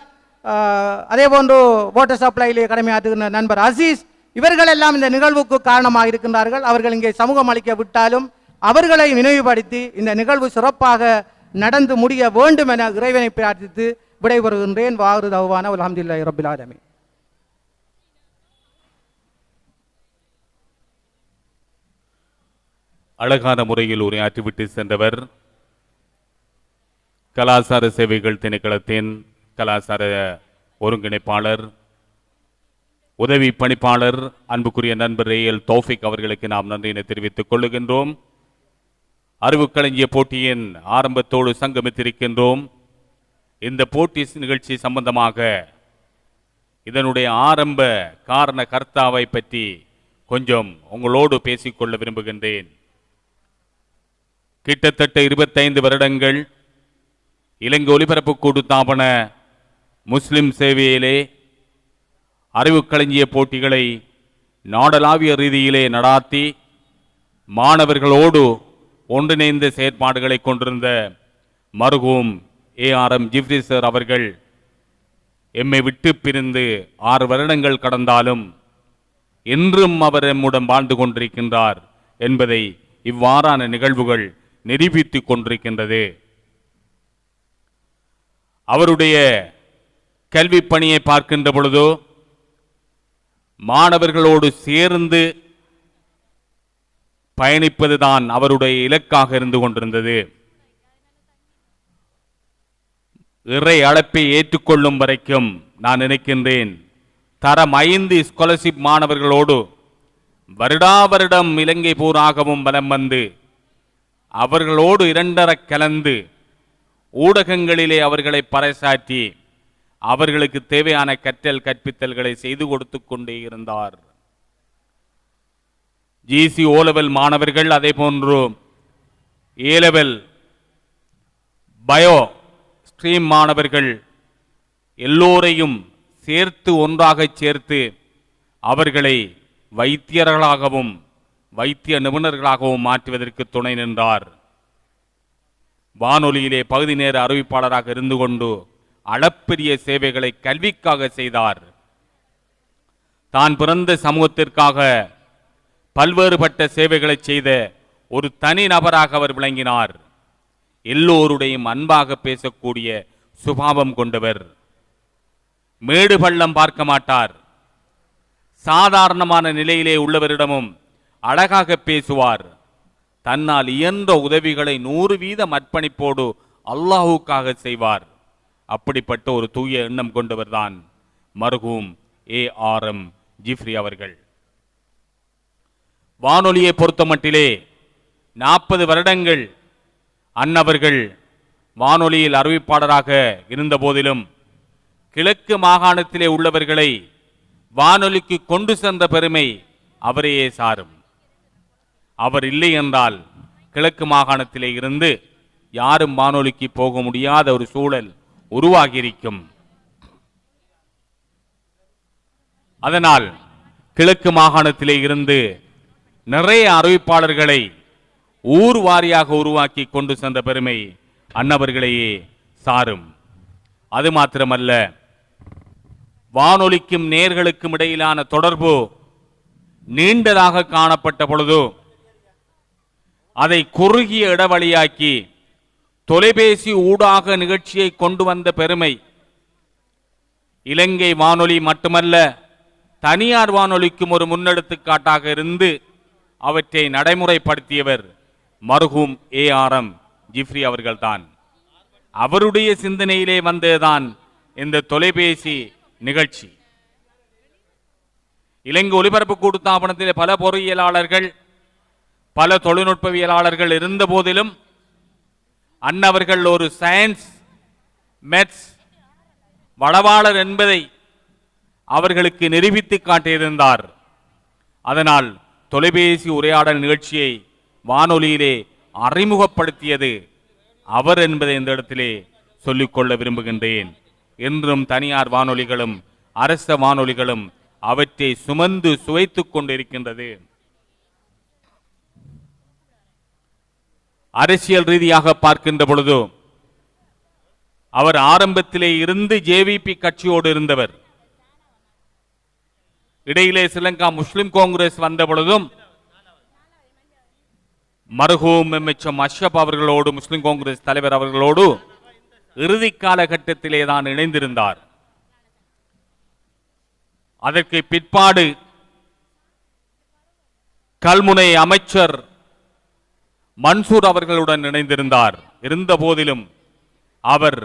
அதே போன்று வாட்டர் சப்ளையிலே கடமையாற்றுகின்ற நண்பர் அசீஸ், இவர்கள் எல்லாம் இந்த நிகழ்வுக்கு காரணமாக இருக்கின்றார்கள். அவர்கள் இங்கே சமூகம் அளிக்க விட்டாலும் அவர்களை நினைவுபடுத்தி இந்த நிகழ்வு சிறப்பாக நடந்து முடிய வேண்டும் என இறைவனை பிரார்த்தித்து விடைபெறுகின்றேன். வாரு தௌவான அல்ஹம்துலில்லாஹி ரப்பில் ஆலமீன்.
அழகான முறையில் உரையாற்றிவிட்டு சென்றவர் கலாசார சேவைகள் திணைக்களத்தின் கலாசார ஒருங்கிணைப்பாளர் உதவி பணிப்பாளர் அன்புக்குரிய நண்பர் ஏஎல் தௌஃபிக் அவர்களுக்கு நாம் நன்றியினை தெரிவித்துக் கொள்ளுகின்றோம். அறிவுக்களஞ்சிய போட்டியின் ஆரம்பத்தோடு சங்கமித்திருக்கின்றோம். இந்த போட்டி நிகழ்ச்சி சம்பந்தமாக இதனுடைய ஆரம்ப காரண கர்த்தாவை பற்றி கொஞ்சம் உங்களோடு பேசிக்கொள்ள விரும்புகின்றேன். கிட்டத்தட்ட 25 வருடங்கள் இலங்கை ஒலிபரப்பு கூட்டுத்தாபன முஸ்லிம் சேவையிலே அறிவுக்களஞ்சிய போட்டிகளை நாடளாவிய ரீதியிலே நடாத்தி மாணவர்களோடு ஒன்றிணைந்த செயற்பாடுகளை கொண்டிருந்த மர்ஹூம் ARM ஜிப்ரி சார் அவர்கள் எம்மை விட்டு பிரிந்து 6 வருடங்கள் கடந்தாலும் இன்றும் அவர் எம்முடன் வாழ்ந்து கொண்டிருக்கின்றார் என்பதை இவ்வாறான நிகழ்வுகள் நிரூபித்துக் கொண்டிருக்கின்றது. அவருடைய கல்வி பணியை பார்க்கின்ற பொழுதோ மாணவர்களோடு சேர்ந்து பயணிப்பதுதான் அவருடைய இலக்காக இருந்து கொண்டிருந்தது. இறை அழைப்பை ஏற்றுக்கொள்ளும் வரைக்கும் நான் நினைக்கின்றேன் தரம் 5 ஸ்காலர்ஷிப் மாணவர்களோடு வருடா வருடம் இலங்கை பூராகவும் வலம் வந்து அவர்களோடு இரண்டர கலந்து ஊடகங்களிலே அவர்களை பறைசாற்றி அவர்களுக்கு தேவையான கற்றல் கற்பித்தல்களை செய்து கொடுத்து கொண்டே இருந்தார். GC O-level மாணவர்கள், அதே போன்று A-level பயோ ஸ்ட்ரீம் மாணவர்கள் எல்லோரையும் சேர்த்து ஒன்றாக சேர்த்து அவர்களை வைத்தியர்களாகவும் வைத்திய நிபுணர்களாகவும் மாற்றுவதற்கு துணை நின்றார். வானொலியிலே பகுதி நேர அறிவிப்பாளராக இருந்து கொண்டு அளப்பரிய சேவைகளை கல்விக்காக செய்தார். தான் பிறந்த சமூகத்திற்காக பல்வேறுபட்ட சேவைகளை செய்த ஒரு தனி நபராக அவர் விளங்கினார். எல்லோருடையும் அன்பாக பேசக்கூடிய சுபாவம் கொண்டவர். மேடு பள்ளம் பார்க்க மாட்டார். சாதாரணமான நிலையிலே உள்ளவரிடமும் அழகாக பேசுவார். தன்னால் இயன்ற உதவிகளை 100% அர்ப்பணிப்போடு அல்லாஹுக்காக செய்வார். அப்படிப்பட்ட ஒரு தூய எண்ணம் கொண்டவர்தான் மர்ஹூம் ARM ஜிப்ரி அவர்கள். வானொலியை பொறுத்தமட்டிலே 40 வருடங்கள் அன்னவர்கள் வானொலியில் அறிவிப்பாளராக இருந்த போதிலும் கிழக்கு மாகாணத்திலே உள்ளவர்களை வானொலிக்கு கொண்டு சென்ற பெருமை அவரையே சாரும். அவர் இல்லை என்றால் கிழக்கு மாகாணத்திலே இருந்து யாரும் வானொலிக்கு போக முடியாத ஒரு சூழல் உருவாகியிருக்கும். அதனால் கிழக்கு மாகாணத்திலே இருந்து நிறைய அறிவிப்பாளர்களை ஊர் வாரியாக உருவாக்கி கொண்டு சென்ற பெருமை அன்னவர்களையே சாரும். அது மாத்திரமல்ல, வானொலிக்கும் நேர்களுக்கும் இடையிலான தொடர்பு நீண்டதாக காணப்பட்ட பொழுது அதை குறுகிய இடைவெளியாக்கி தொலைபேசி ஊடாக நிகழ்ச்சியை கொண்டு வந்த பெருமை இலங்கை வானொலி மட்டுமல்ல, தனியார் வானொலிக்கும் ஒரு முன்னெடுத்துக்காட்டாக இருந்து அவற்றை நடைமுறைப்படுத்தியவர் மர்ஹூம் ARM ஜிப்ரி அவர்கள்தான். அவருடைய சிந்தனையிலே வந்ததுதான் இந்த தொலைபேசி நிகழ்ச்சி. இலங்கை ஒலிபரப்பு கூட்டுத்தாபனத்திலே பல பொறியியலாளர்கள் பல தொழில்நுட்பவியலாளர்கள் இருந்த போதிலும் அன்னவர்கள் ஒரு சயின்ஸ் மேத்ஸ் வளவாளர் என்பதை அவர்களுக்கு நிரூபித்து காட்டியிருந்தார். அதனால் தொலைபேசி உரையாடல் நிகழ்ச்சியை வானொலியிலே அறிமுகப்படுத்தியது அவர் என்பதை இந்த இடத்திலே சொல்லிக்கொள்ள விரும்புகின்றேன். என்றும் தனியார் வானொலிகளும் அரச வானொலிகளும் அவற்றை சுமந்து சுவைத்துக் கொண்டிருக்கின்றது. அரசியல் ரீதியாக பார்க்கின்ற பொழுது அவர் ஆரம்பத்திலே இருந்து ஜேவிபி கட்சியோடு இருந்தவர். இடையிலே ஸ்ரீலங்கா முஸ்லிம் காங்கிரஸ் வந்த பொழுதும் மர்ஹூம் எம்.எச்.எம். அஷ்ரப் அவர்களோடு, முஸ்லிம் காங்கிரஸ் தலைவர் அவர்களோடு இறுதி காலகட்டத்திலே தான் இணைந்திருந்தார். அதற்கு பிற்பாடு கல்முனை அமைச்சர் மன்சூர் அவர்களுடன் இணைந்திருந்தார். இருந்த போதிலும் அவர்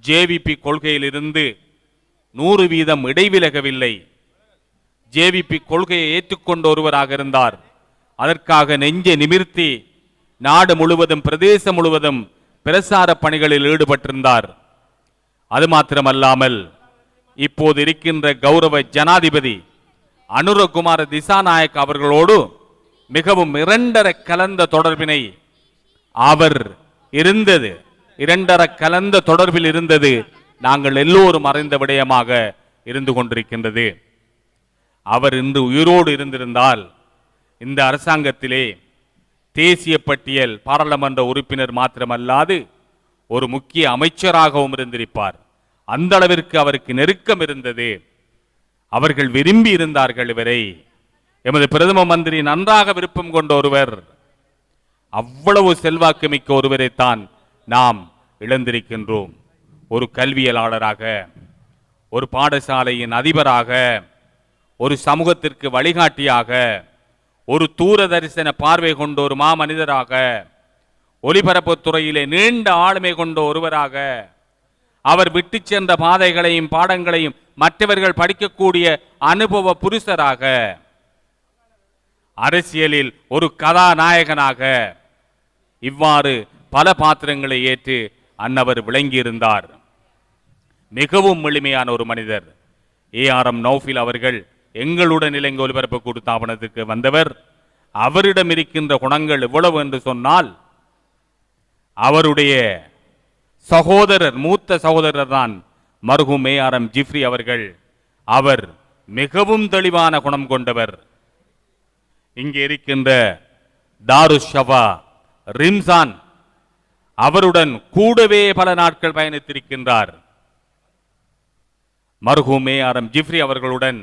ஜேவிபி கொள்கையில் இருந்து 100% இடைவிலகவில்லை. ஜேவிபி கொள்கையை ஏற்றுக்கொண்ட ஒருவராக இருந்தார். அதற்காக நெஞ்சை நிமிர்த்தி நாடு முழுவதும், பிரதேசம் முழுவதும் பிரசார பணிகளில் ஈடுபட்டிருந்தார். அது மாத்திரமல்லாமல் இப்போது இருக்கின்ற கௌரவ ஜனாதிபதி அனுரகுமார திசாநாயக் அவர்களோடு மிகவும் இரண்டர கலந்த தொடர்பினை அவர் இருந்தது. இரண்டர கலந்த தொடர்பில் இருந்தது நாங்கள் எல்லோரும் அறிந்த விடயமாக இருந்து கொண்டிருக்கின்றது. அவர் இன்று உயிரோடு இருந்திருந்தால் இந்த அரசாங்கத்திலே தேசிய பட்டியல் பாராளுமன்ற உறுப்பினர் மாத்திரமல்லாது ஒரு முக்கிய அமைச்சராகவும் இருந்திருப்பார். அந்த அளவிற்கு அவருக்கு நெருக்கம் இருந்தது. அவர்கள் விரும்பி இருந்தார்கள் இவரை. எமது பிரதம மந்திரி நன்றாக விருப்பம் கொண்ட ஒருவர். அவ்வளவு செல்வாக்கு மிக்க ஒருவரைத்தான் நாம் இழந்திருக்கின்றோம். ஒரு கல்வியலாளராக, ஒரு பாடசாலையின் அதிபராக, ஒரு சமூகத்திற்கு வழிகாட்டியாக, ஒரு தூரதரிசன பார்வை கொண்ட ஒரு மாமனிதராக, ஒலிபரப்புத் துறையிலே நீண்ட ஆளுமை கொண்ட ஒருவராக, அவர் விட்டு சென்ற பாதைகளையும் பாடங்களையும் மற்றவர்கள் படிக்கக்கூடிய அனுபவ புருஷராக, அரசியலில் ஒரு கதாநாயகனாக, இவ்வாறு பல பாத்திரங்களை ஏற்று அன்னவர் விளங்கியிருந்தார். மிகவும் எளிமையான ஒரு மனிதர். ஏஆர்எம் நௌஃபில் அவர்கள் எங்களுடன் இலங்கை ஒலிபரப்பு கூட்டுத்தாபனத்துக்கு வந்தவர். அவரிடம் இருக்கின்ற குணங்கள் எவ்வளவு என்று சொன்னால், அவருடைய சகோதரர், மூத்த சகோதரர் தான் மர்ஹூம் ஏஆர்எம் ஜிப்ரி அவர்கள். அவர் மிகவும் தெளிவான குணம் கொண்டவர். இங்கே இருக்கின்ற தாருஷவா ரிம்சான் அவருடன் கூடவே பல நாட்கள் பயணித்திருக்கின்றார். மர்ஹூம் ஏஆர்எம் ஜிப்ரி அவர்களுடன்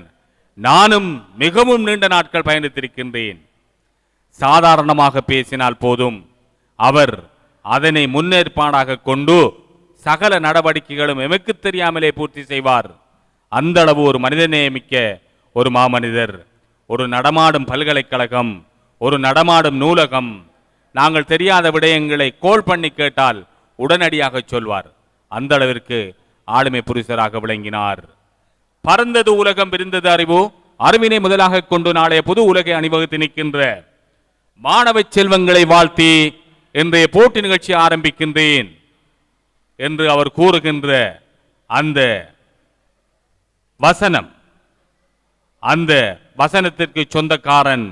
நானும் மிகவும் நீண்ட நாட்கள் பயணித்திருக்கின்றேன். சாதாரணமாக பேசினால் போதும், அவர் அதனை முன்னேற்பாடாக கொண்டு சகல நடவடிக்கைகளும் எமக்கு தெரியாமலே பூர்த்தி செய்வார். அந்த அளவு ஒரு மனிதநேயமிக்க ஒரு மாமனிதர். ஒரு நடமாடும் பல்கலைக்கழகம், ஒரு நடமாடும் நூலகம். நாங்கள் தெரியாத விடயங்களை கோல் பண்ணி கேட்டால் உடனடியாக சொல்வார். அந்த அளவிற்கு ஆளுமை புருஷராக விளங்கினார். பறந்தது உலகம், விரிந்தது அறிவு. அறிவினை முதலாக கொண்டு நாளைய புது உலகை அணிவகுத்து நிற்கின்ற மாணவ செல்வங்களை வாழ்த்தி இன்றைய போட்டி நிகழ்ச்சி ஆரம்பிக்கின்றேன் என்று அவர் கூறுகின்ற அந்த வசனம், அந்த வசனத்திற்கு சொந்தக்காரன்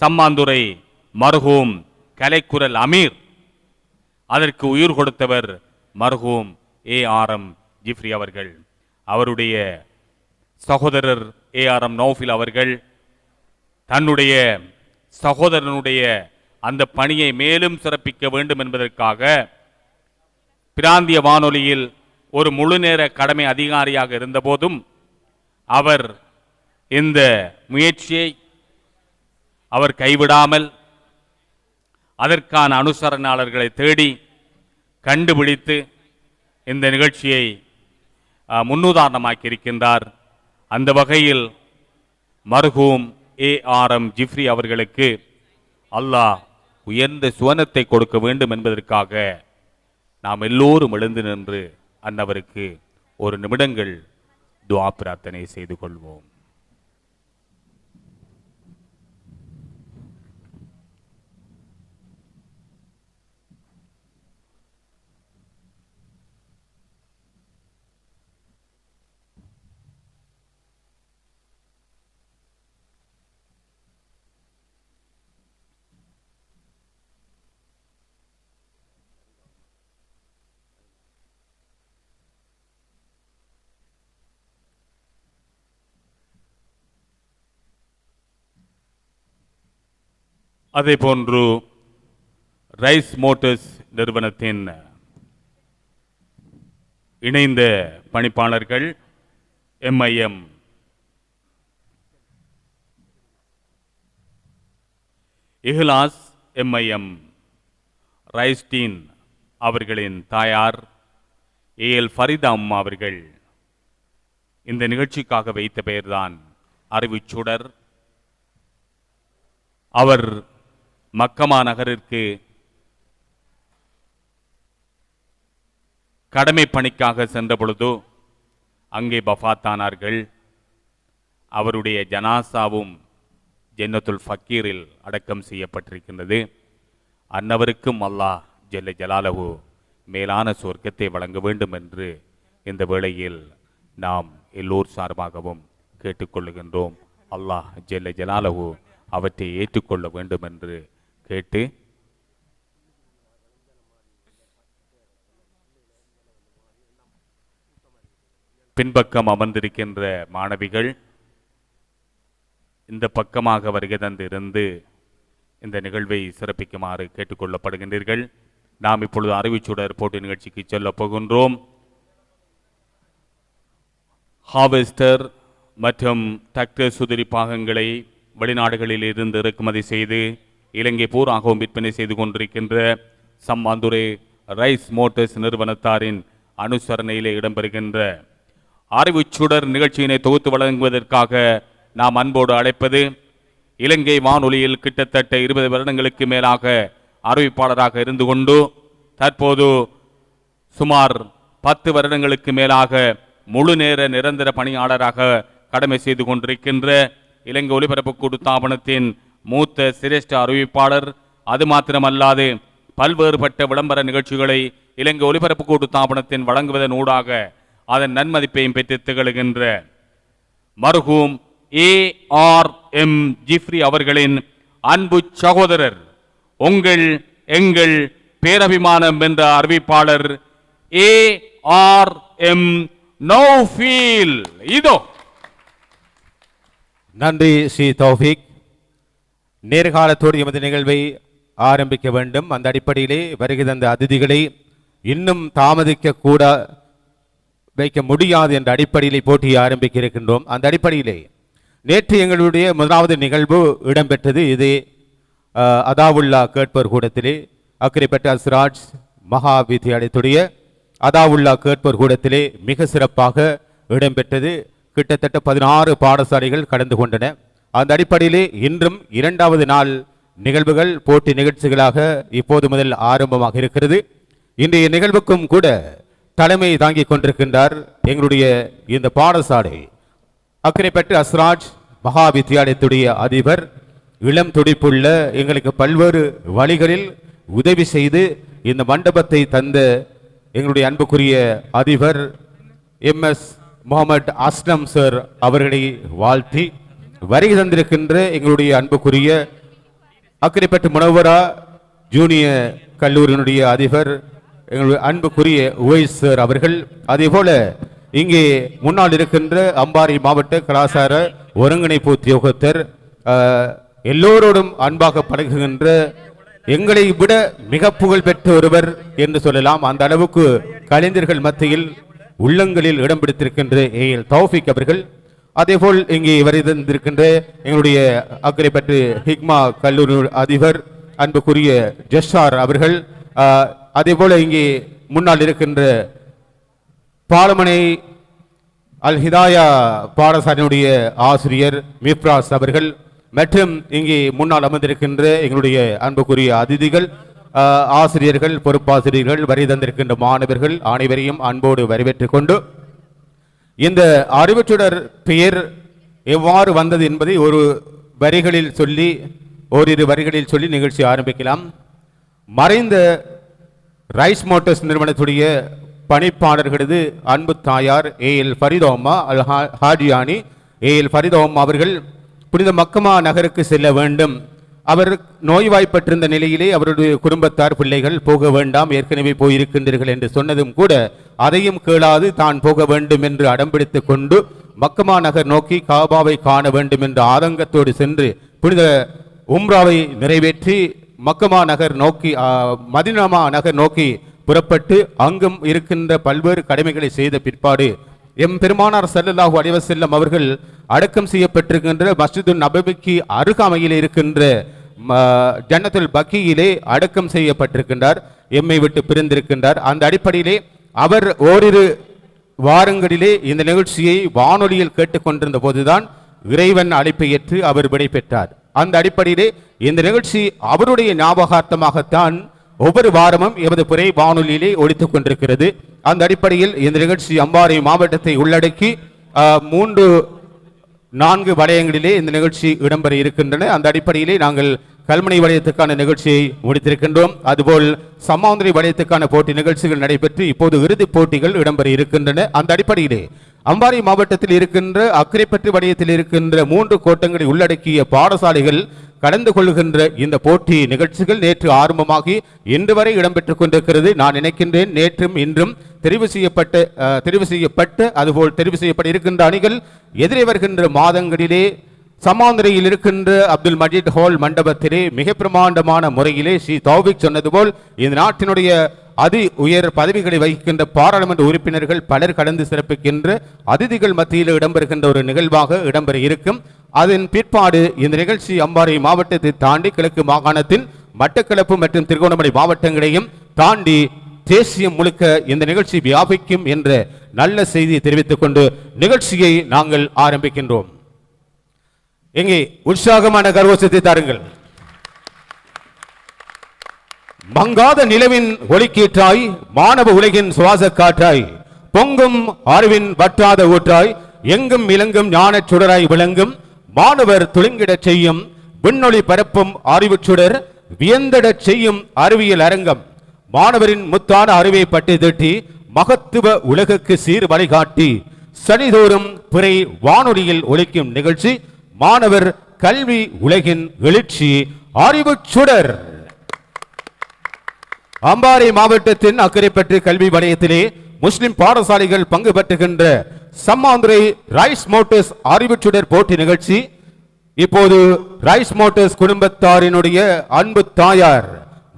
சம்மாந்துறை மர்ஹூம் கலைக்குரல் அமீர். அதற்கு உயிர் கொடுத்தவர் மர்ஹூம் ஏஆர்எம் ஜிப்ரி அவர்கள். அவருடைய சகோதரர் ஏஆர்எம் நௌஃபில் அவர்கள் தன்னுடைய சகோதரனுடைய அந்த பணியை மேலும் சிறப்பிக்க வேண்டும் என்பதற்காக பிராந்திய வானொலியில் ஒரு முழுநேர கடமை அதிகாரியாக இருந்தபோதும் அவர் இந்த முயற்சியை அவர் கைவிடாமல் அதற்கான அனுசரணாளர்களை தேடி கண்டுபிடித்து இந்த நிகழ்ச்சியை முன்னுதாரணமாக்கி இருக்கின்றார். அந்த வகையில் மர்ஹூம் ஏஆர்எம் ஜிப்ரி அவர்களுக்கு அல்லாஹ் உயர்ந்த சுவனத்தை கொடுக்க வேண்டும் என்பதற்காக நாம் எல்லோரும் எழுந்து நின்று அன்னவருக்கு ஒரு நிமிடங்கள் துஆ பிரார்த்தனை செய்து கொள்வோம். அதே போன்று ரைஸ் மோட்டர்ஸ் நிறுவனத்தின் இணைந்த பணிப்பாளர்கள் MIM இஹ்லாஸ் MIM ரைஸ்டீன் அவர்களின் தாயார் AL ஃபரிதா அம்மா அவர்கள் இந்த நிகழ்ச்சிக்காக வைத்த பெயர்தான் அறிவுச்சுடர். அவர் மக்கமா நகரிற்கு கடமை பணிக்காக சென்ற பொழுது அங்கே பஃபாத்தானார்கள். அவருடைய ஜனாசாவும் ஜன்னத்துல் ஃபக்கீரில் அடக்கம் செய்யப்பட்டிருக்கின்றது. அன்னவருக்கும் அல்லாஹ் ஜல்ல ஜலாலஹு மேலான சொர்க்கத்தை வழங்க வேண்டும் என்று இந்த வேளையில் நாம் எல்லோர் சார்பாகவும் கேட்டுக்கொள்ளுகின்றோம். அல்லாஹ் ஜல்ல ஜலாலஹு அவற்றை ஏற்றுக்கொள்ள வேண்டும் என்று கேட்டு பின்பக்கம் அமர்ந்திருக்கின்ற மாணவிகள் இந்த பக்கமாக வருகை தந்திருந்து இந்த நிகழ்வை சிறப்பிக்குமாறு கேட்டுக்கொள்ளப்படுகின்றீர்கள். நாம் இப்பொழுது அறிவுச்சுடர் போட்டி நிகழ்ச்சிக்கு செல்ல போகின்றோம். ஹார்வெஸ்டர் மற்றும் டிராக்டர் சுதிரி பாகங்களை வெளிநாடுகளில் இருந்து இறக்குமதி செய்து இலங்கை பூராகவும் விற்பனை செய்து கொண்டிருக்கின்ற சம்மாந்துரை ரைஸ் மோட்டர்ஸ் நிறுவனத்தாரின் அனுசரணையிலே இடம்பெறுகின்ற அறிவுச்சுடர் நிகழ்ச்சியினை தொகுத்து வழங்குவதற்காக நாம் அன்போடு அழைப்பது இலங்கை வானொலியில் கிட்டத்தட்ட 20 வருடங்களுக்கு மேலாக அறிவிப்பாளராக இருந்து கொண்டு தற்போது சுமார் 10 வருடங்களுக்கு மேலாக முழு நேர நிரந்தர பணியாளராக கடமை செய்து கொண்டிருக்கின்ற இலங்கை ஒலிபரப்பு கூட்டுத்தாபனத்தின் மூத்த சிரேஷ்ட அறிவிப்பாளர். அது மாத்திரமல்லாது பல்வேறுபட்ட விளம்பர நிகழ்ச்சிகளை இலங்கை ஒலிபரப்பு கூட்டுத்தாபனத்தின் வழங்குவதன் ஊடாக அதன் நன்மதிப்பையும் பெற்று திகழ்கின்ற மர்ஹூம் ARM ஜிஃப்ரி அவர்களின் அன்பு சகோதரர், உங்கள் எங்கள் பேரபிமானம் என்ற அறிவிப்பாளர் ARM நௌஃபீல். இதோ
நன்றி ஸ்ரீ தௌஃபிக். நேர்காலத்தோடு எமது நிகழ்வை ஆரம்பிக்க வேண்டும். அந்த அடிப்படையிலே வருகை தந்த அதிதிகளை இன்னும் தாமதிக்க கூட வைக்க முடியாது என்ற அடிப்படையிலே போட்டியை ஆரம்பிக்க இருக்கின்றோம். அந்த அடிப்படையிலே நேற்று எங்களுடைய முதலாவது நிகழ்வு இடம்பெற்றது. இது அதாவுல்லா கேட்பர் கூடத்திலே அக்கரைப்பட்ட அஸ்ராஜ் மகா வித்தியாலயத்துடைய அதாவுல்லா கேட்பர் கூடத்திலே மிக சிறப்பாக இடம்பெற்றது. கிட்டத்தட்ட 16 பாடசாலைகள் கலந்து கொண்டன. அந்த அடிப்படையிலே இன்றும் 2வது நாள் நிகழ்வுகள் போட்டி நிகழ்ச்சிகளாக இப்போது முதல் ஆரம்பமாக இருக்கிறது. இன்றைய நிகழ்வுக்கும் கூட தலைமை தாங்கிக் கொண்டிருக்கின்றார் எங்களுடைய இந்த பாடசாலை அக்கரைப்பட்டு அஸ்ராஜ் மகா வித்தியாலயத்துடைய அதிபர். இளம் துடிப்புள்ள எங்களுக்கு பல்வேறு வழிகளில் உதவி செய்து இந்த மண்டபத்தை தந்த எங்களுடைய அன்புக்குரிய அதிபர் MS முகமது அஸ்லம் சார் அவர்களை வாழ்த்தி வருகை தந்திருக்கின்ற எங்களுடைய அன்புக்குரிய அக்கரைப்பட்டு முனவரா ஜூனியர் கல்லூரியினுடைய அதிபர் எங்களுடைய அன்புக்குரிய உவைஸ் சார் அவர்கள், அதே போல இங்கே முன்னால் இருக்கின்ற அம்பாறை மாவட்ட கலாசார ஒருங்கிணைப்பு உத்தியோகத்தர், எல்லோரோடும் அன்பாக பழகுகின்ற எங்களை விட மிக புகழ் பெற்ற ஒருவர் என்று சொல்லலாம். அந்த அளவுக்கு கலைஞர்கள் மத்தியில் உள்ளங்களில் இடம் பிடித்திருக்கின்ற AL தௌஃபிக் அவர்கள், அதேபோல் இங்கே வருகின்ற எங்களுடைய அக்கரைப்பட்டு ஹிக்மா கல்லூரி அதிபர் அன்புக்குரிய ஜஷார் அவர்கள், அதேபோல இங்கே முன்னால் இருக்கின்ற பாலமனை அல் ஹிதாயா பாடசாலையினுடைய ஆசிரியர் மிப்ராஸ் அவர்கள் மற்றும் இங்கே முன்னால் அமர்ந்திருக்கின்ற எங்களுடைய அன்புக்குரிய அதிதிகள், ஆசிரியர்கள், பொறுப்பாசிரியர்கள், வரி தந்திருக்கின்ற மாணவர்கள் அனைவரையும் அன்போடு வரவேற்றுக் கொண்டு இந்த அறிவுச்சுடர் பெயர் எவ்வாறு வந்தது என்பதை ஓரிரு வரிகளில் சொல்லி நிகழ்ச்சி ஆரம்பிக்கலாம். மறைந்த ரைஸ் மோட்டர்ஸ் நிறுவனத்துடைய பணிப்பாளர்களது அன்பு தாயார் AL ஃபரிதா அல் ஹாஜியானி AL ஃபரிதா அவர்கள் புனித மக்கமா நகருக்கு செல்ல வேண்டும். அவர் நோய்வாய்ப்பட்டிருந்த நிலையிலே அவருடைய குடும்பத்தார் பிள்ளைகள் போக வேண்டாம், ஏற்கனவே போயிருக்கின்றீர்கள் என்று சொன்னதும் கூட அதையும் கேளாது தான் போக வேண்டும் என்று அடம்பிடித்துக் கொண்டு மக்கமா நகர் நோக்கி காபாவை காண வேண்டும் என்ற ஆதங்கத்தோடு சென்று புனித உம்ராவை நிறைவேற்றி மக்கமா நகர் நோக்கி மதினாமா நகர் நோக்கி புறப்பட்டு அங்கும் இருக்கின்ற பல்வேறு கடமைகளை செய்த பிற்பாடு எம் பெருமானார் ஸல்லல்லாஹு அலைஹி வஸல்லம் அவர்கள் அடக்கம் செய்யப்பட்டிருக்கின்ற மஸ்ஜிதுன் நபவிக்கு அருகாமையில் இருக்கின்ற ஜன்னத்துல் பக்கியிலே அடக்கம் செய்யப்பட்டிருக்கின்றார். எம்மை விட்டு பிரிந்திருக்கின்றார். அந்த அடிப்படையிலே அவர் ஓரிரு வாரங்களிலே இந்த நிகழ்ச்சியை வானொலியில் கேட்டுக்கொண்டிருந்த போதுதான் இறைவன் அழைப்பை ஏற்று அவர் விடை பெற்றார். அந்த அடிப்படையிலே இந்த நிகழ்ச்சி அவருடைய ஞாபகார்த்தமாகத்தான் ஒவ்வொரு வாரமும் எமது புரை வானொலியிலே ஒலித்துக் கொண்டிருக்கிறது. அந்த அடிப்படையில் இந்த நிகழ்ச்சி அம்பாறை மாவட்டத்தை உள்ளடக்கி 3-4 வலயங்களிலே இந்த நிகழ்ச்சி இடம்பெற இருக்கின்றன. அந்த அடிப்படையிலே நாங்கள் கல்முனை வலயத்துக்கான நிகழ்ச்சியை முடித்திருக்கின்றோம். அதுபோல் சம்மாந்துறை வலயத்துக்கான போட்டி நிகழ்ச்சிகள் நடைபெற்று இப்போது இறுதிப் போட்டிகள் இடம்பெற இருக்கின்றன. அந்த அடிப்படையிலே அம்பாறை மாவட்டத்தில் இருக்கின்ற அக்கரைப்பற்று வலயத்தில் இருக்கின்ற 3 கோட்டங்களை உள்ளடக்கிய பாடசாலைகள் கலந்து கொள்கின்ற இந்த போட்டி நிகழ்ச்சிகள் நேற்று ஆரம்பமாகி இன்று வரை இடம்பெற்றுக் கொண்டிருக்கிறது. நான் நினைக்கின்றேன் நேற்றும் இன்றும் தெரிவு செய்யப்பட்டு அதுபோல் தெரிவு செய்யப்பட இருக்கின்ற அணிகள் எதிரே வருகின்ற மாதங்களிலே சமாந்திரையில் இருக்கின்ற அப்துல் மஜீத் ஹால் மண்டபத்திலே மிக பிரமாண்டமான முறையிலே ஸ்ரீ தௌஃபீக் சொன்னது போல் இந்த நாட்டினுடைய அதி உயர் பதவிகளை வகிக்கின்ற பாராளுமன்ற உறுப்பினர்கள் பலர் கலந்து சிறப்பிக்கின்ற அதிதிகள் மத்தியில் இடம்பெறுகின்ற ஒரு நிகழ்வாக இடம்பெற இருக்கும். அதன் பிற்பாடு இந்த நிகழ்ச்சி அம்பாறை மாவட்டத்தை தாண்டி கிழக்கு மாகாணத்தின் மட்டக்களப்பு மற்றும் திருகோணமலை மாவட்டங்களையும் தாண்டி தேசியம் முழுக்க இந்த நிகழ்ச்சி வியாபிக்கும் என்ற நல்ல செய்தியை தெரிவித்துக் கொண்டு நிகழ்ச்சியை நாங்கள் ஆரம்பிக்கின்றோம். எங்கே உற்சாகமான கர்வசத்தை தாருங்கள். மங்காத நிலவின் ஒளிக்கீற்றாய் மாணவ உலகின் சுவாச காற்றாய் பொங்கும் அறிவின் வற்றாத ஊற்றாய் எங்கும் இலங்கும் ஞானச் சுடராய் விளங்கும் மாணவர் துளிங்கிடச் செய்யும் விண்ணொளி பரப்பும் அறிவு சுடர் வியந்திடச் செய்யும் அறிவியல் அரங்கம் மாணவரின் முத்தான அறிவை பட்டி திட்டி மகத்துவ உலகுக்கு சீர் வழிகாட்டி சனிதோறும் பிறை வானொலியில் ஒலிக்கும் நிகழ்ச்சி மாணவர் கல்வி உலகின் எழுச்சி அறிவு சுடர். அம்பாறை மாவட்டத்தின் அக்கரைப்பற்று கல்வி வலயத்திலே முஸ்லிம் பாடசாலைகள் பங்கு பெற்றுகின்ற சம்மாந்துறை ரைஸ் மோட்டர்ஸ் அறிவுச்சுடர் போட்டி நிகழ்ச்சி இப்போது ரைஸ் மோட்டர்ஸ் குடும்பத்தாரினுடைய அன்பு தாயார்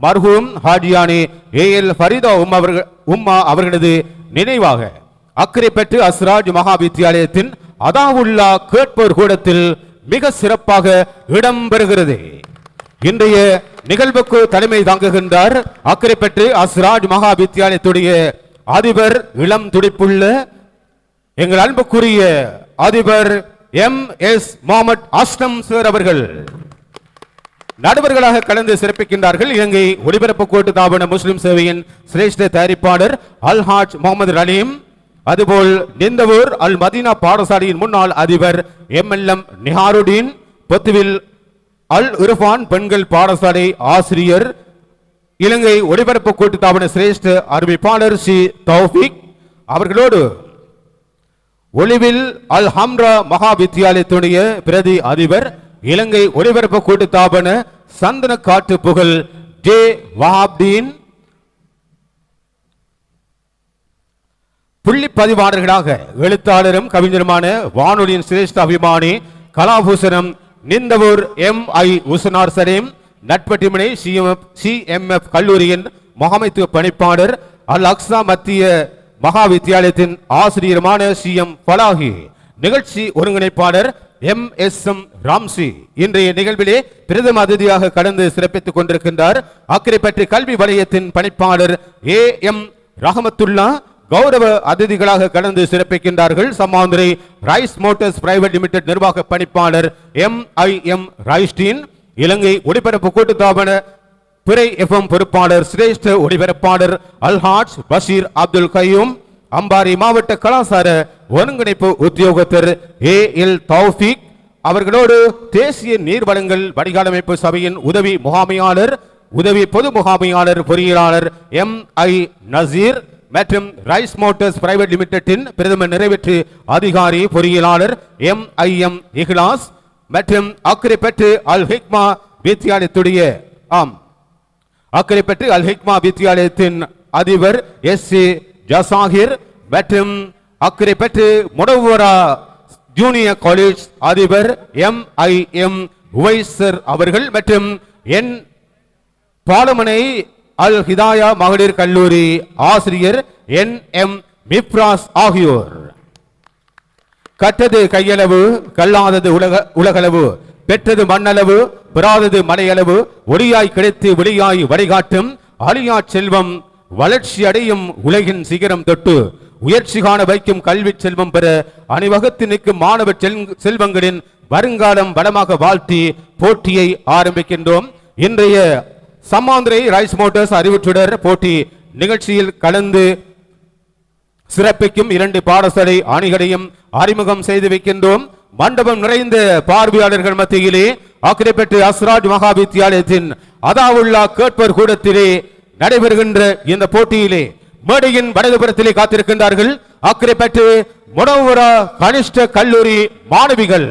மர்ஹூம் ஹாஜியானி ஏஎல் ஃபரிதா உம்மா அவர்களது நினைவாக அக்கரைப்பற்று அஸ்ராஜ் மகா வித்தியாலயத்தின் அதாவுல்லா கேட்போர் கூடத்தில் மிக சிறப்பாக இடம்பெறுகிறது. இன்றைய நிகழ்வுக்கு தலைமை தாங்குகின்றார் அக்கரைப்பற்று அஸ்ராஜ் மகா வித்தியாலயத்துடைய அதிபர் இளம் துடிப்புள்ள எங்கள் அன்புக்குரிய அதிபர் MS முகமது அஸ்லம் சார் அவர்கள் நடுவர்களாக கலந்து சிறப்பிக்கின்றார்கள். இலங்கை ஒலிபரப்பு கூட்டு தாபன முஸ்லிம் சேவையின் சிரேஷ்ட தயாரிப்பாளர் அல்ஹாஜ் முகமது ரலீம், அதுபோல் நிந்தவூர் அல் மதீனா பாடசாலையின் முன்னாள் அதிபர் MLM நிஹாருடீன், பொத்துவில் அல் இர்ஃபான் பெண்கள் பாடசாலை ஆசிரியர், இலங்கை ஒலிபரப்பு கூட்டு தாபன சிரேஷ்ட அறிவிப்பாளர் ஸ்ரீ தௌஃபீக் அவர்களோடு ஒலிவில் அல் ஹம்ரா மகா வித்தியாலயத்துடைய பிரதி அதிபர் இலங்கை ஒலிபரப்பு கூட்டு தாபன சந்தன காட்டு புகழ் ஜே வஹாப்தீன், புள்ளி பதிவாளர்களாக எழுத்தாளரும் கவிஞருமான வானொலியின் சிரேஷ்ட அபிமானி கலாபூசணம் நிந்தவூர் MI உசனார் சரீம், நட்பட்டிமனை CMF கல்லூரியின் முகாமைத்துவ பணிப்பாளர் அல் அக்ஸா மத்திய மகா வித்தியாலயத்தின் ஆசிரியருமான CM ஃபலாஹி, நிகழ்ச்சி ஒருங்கிணைப்பாளர் MSM ராம்சி இன்றைய நிகழ்விலே பிரதம அதிதியாக கடந்து சிறப்பித்துக் கொண்டிருக்கின்றார். அக்கரைப்பற்று கல்வி வலயத்தின் பணிப்பாளர் AM ரஹமத்துல்லா கௌரவ அதிதிகளாக கடந்து சிறப்பிக்கின்றார்கள். Sammanthurai Rice Motors Private Limited நிர்வாக பணிப்பாளர் MIM ராய்ஸ்டீன், இலங்கை ஒலிபரப்பு கூட்டுத்தாபன பிறை FM பொறுப்பாளர் சிரேஷ்ட ஒலிபரப்பாளர் அல்ஹாஜ் பஷீர் அப்துல் கையூம், அம்பாறை மாவட்ட கலாசார ஒருங்கிணைப்பு உத்தியோகத்தர் AL தௌஃபீக் அவர்களோடு தேசிய நீர்வளங்கள் வடிகாலமைப்பு சபையின் உதவி முகாமையாளர், உதவி பொது முகாமையாளர், பொறியியலாளர் MI நசீர் மற்றும் ரைஸ் மோட்டர்ஸ் பிரைவேட் லிமிடெட்டின் பிரதம நிறைவேற்று அதிகாரி பொறியியலாளர் MIM இஹ்லாஸ் மற்றும் அக்கரைப்பற்று அல் ஹிக்மா வித்தியாலயத்துடைய அக்கரைப்பற்று அல் ஹிக்மா வித்தியாலயத்தின் அதிபர் SC ஜசாகிர் மற்றும் அக்கரைப்பற்று முடவரா ஜூனியர் காலேஜ் அதிபர் MIM உவைசர் அவர்கள் மற்றும் என் பாலமனை அல் ஹிதாயா மகளிர் கல்லூரி ஆசிரியர் என் எம் மிப்ராஸ் ஆகியோர். கற்றது கையளவு, கல்லாதது உலகளவு, பெற்றது மண்ணளவு, பெறாதது மலையளவு, ஒளியாய் கிடைத்து வெளியாய் வழிகாட்டும் அழியா செல்வம், வளர்ச்சி அடையும் உலகின் சிகரம் தொட்டு உயர்ச்சி காண வைக்கும் கல்வி செல்வம் பெற அணிவகுத்து நிற்கும் மாணவ செல்வங்களின் வருங்காலம் வளமாக வாழ்த்தி போட்டியை ஆரம்பிக்கின்றோம். இன்றைய சம்மாந்திரை ரைஸ் மோட்டார்ஸ் அறிவுற்றுடர் போட்டி நிகழ்ச்சியில் கலந்து சிறப்பிக்கும் 2 பாடசாலை அணிகளையும் அறிமுகம் செய்து வைக்கின்றோம். மண்டபம் நிறைந்த பார்வையாளர்கள் மத்தியிலே அக்கரைப்பட்டு அஸ்ராஜ் மகா வித்தியாலயத்தின் அதாவுல்லா கேட்பர் கூடத்திலே நடைபெறுகின்ற இந்த போட்டியிலே மேடையின் வடதுபுறத்திலே காத்திருக்கின்றார்கள் அக்கரைப்பட்டு முனவரா கனிஷ்ட கல்லூரி மாணவிகள்.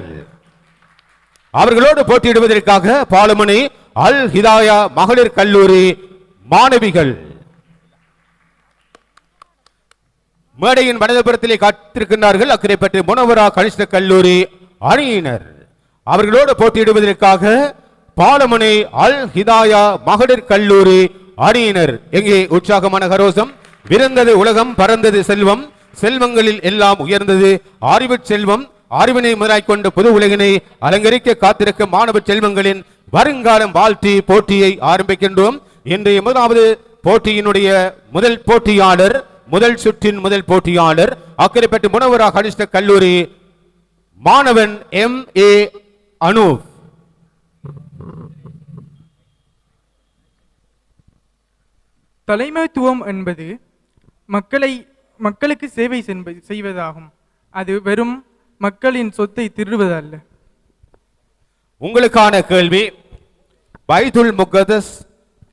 அவர்களோடு போட்டியிடுவதற்காக பாலமனை அல் ஹிதாயா மகளிர் கல்லூரி மாணவிகள். மேடையின் வடதுபுறத்திலே காத்திருக்கின்றார்கள் அக்கரைப்பட்டு முனவரா கனிஷ்ட கல்லூரி அணியினர். அவர்களோடு போட்டியிடுவதற்காக பாலமனை அல் ஹிதாயா மகளிர் கல்லூரி அணியினர். எங்கே உற்சாகமான கரோசம்! விருந்தது உலகம், பறந்தது செல்வம், செல்வங்களில் எல்லாம் உயர்ந்தது அறிவு செல்வம், அறிவினை முதலாய் கொண்ட புது உலகினை அலங்கரிக்க காத்திருக்கும் மாணவ செல்வங்களின் வருங்காலம் வாழ்த்தி போட்டியை ஆரம்பிக்கின்றோம். இன்றைய முதலாவது போட்டியினுடைய முதல் போட்டியாளர், முதல் சுற்றின் முதல் போட்டியாளர் அக்கரைப்பட்டு முனவரா கனிஷ்ட கல்லூரி மாணவன் MA அனூப்.
தலைமைத்துவம் என்பது மக்களுக்கு சேவை செய்வதாகும். அது வெறும் மக்களின் சொத்தை திருடுவதல்ல.
உங்களுக்கான கேள்வி, பைத்துல் முகத்தஸ்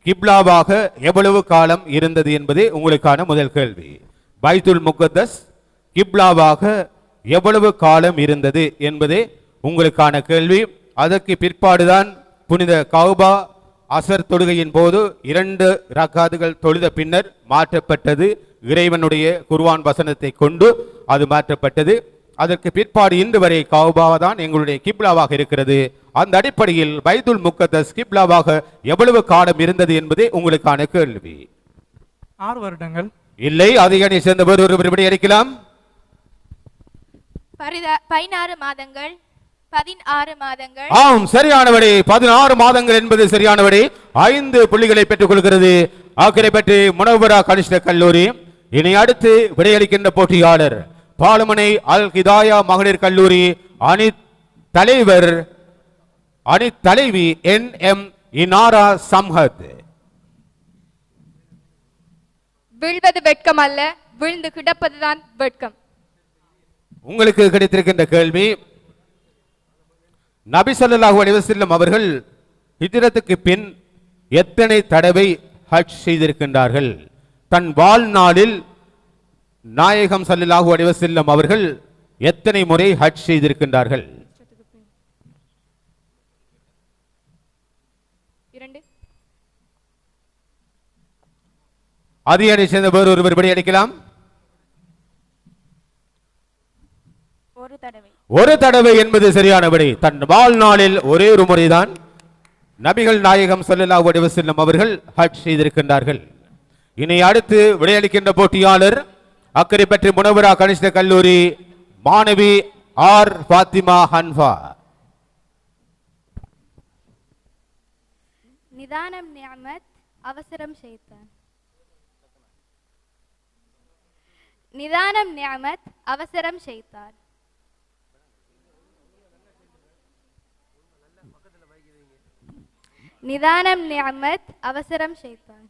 கிப்லாவாக எவ்வளவு காலம் இருந்தது என்பது உங்களுக்கான முதல் கேள்வி. பைத்துல் முகத்தஸ் கிப்லாவாக எவ்வளவு காலம் இருந்தது என்பதே உங்களுக்கான கேள்வி. அதற்கு பிற்பாடுதான் புனித கௌபா அசர் தொழுகையின் போது 2 ரக்காத்துகள் தொழுத பின்னர் மாற்றப்பட்டது. இறைவனுடைய குர்ஆன் வசனத்தை கொண்டு அது மாற்றப்பட்டது. அதற்கு பிற்பாடு இன்று வரை கௌபா தான் எங்களுடைய கிப்லாவாக இருக்கிறது. அந்த அடிப்படையில் பைத்துல் முகத்தஸ் கிப்லாவாக எவ்வளவு காலம் இருந்தது என்பதே உங்களுக்கான கேள்வி.
6 வருடங்கள்.
இல்லை, அதை அணி சேர்ந்தவர் ஒருவர் விடை அளிக்கலாம்.
16 மாதங்கள். 16 மாதங்கள்.
ஆம், சரியான விடை. 16 மாதங்கள் என்பது சரியான விடை. 5 புள்ளிகளை பெற்றுக் கொள்கிறது அக்கரைப்பட்டு முனவரா கனிஷ்ட கல்லூரி. இனி அடுத்து விடையளிக்கின்ற போட்டியாளர் பாலமனை அல் ஹிதாயா மகளிர் கல்லூரி அணி தலைவர் அணி தலைவி NM இனாரா சம்ஹத்.
வீழ்வது வெட்கம் அல்ல, வீழ்ந்து கிடப்பதுதான் வெட்கம்.
உங்களுக்கு கிடைத்திருக்கின்ற கேள்வி, நபி ஸல்லல்லாஹு அலைஹி வஸல்லம் அவர்கள் ஹிஜ்ரத்துக்கு பின் எத்தனை தடவை ஹஜ் செய்திருக்கின்றார்கள்? தன் வாழ்நாளில் நாயகம் ஸல்லல்லாஹு அலைஹி வஸல்லம் அவர்கள் எத்தனை முறை ஹஜ் செய்திருக்கின்றார்கள்?
2.
அதிகாரி சேர்ந்த வேறு ஒருவர் விடை அளிக்கலாம்.
1 தடவை.
1 தடவை என்பது சரியான விடை. தன் வாழ்நாளில் ஒரே ஒரு முறைதான் நபிகள் நாயகம் ஸல்லல்லாஹு அலைஹி வஸல்லம் அவர்கள் ஹஜ் செய்திருக்கின்றார்கள். இனி அடுத்து விடையளிக்கின்ற போட்டியாளர் அக்கரைப்பற்று முனவரா கனிஷ்ட கல்லூரி மாணவி ஆர் ஃபாத்திமா ஹன்ஃபா.
நிதானம் நிஅமத், அவசரம் ஷைத்தான். நிதானம் நிஅமத், அவசரம் ஷைத்தான். நிதானம் நிஅமத், அவசரம் ஷைத்தான்.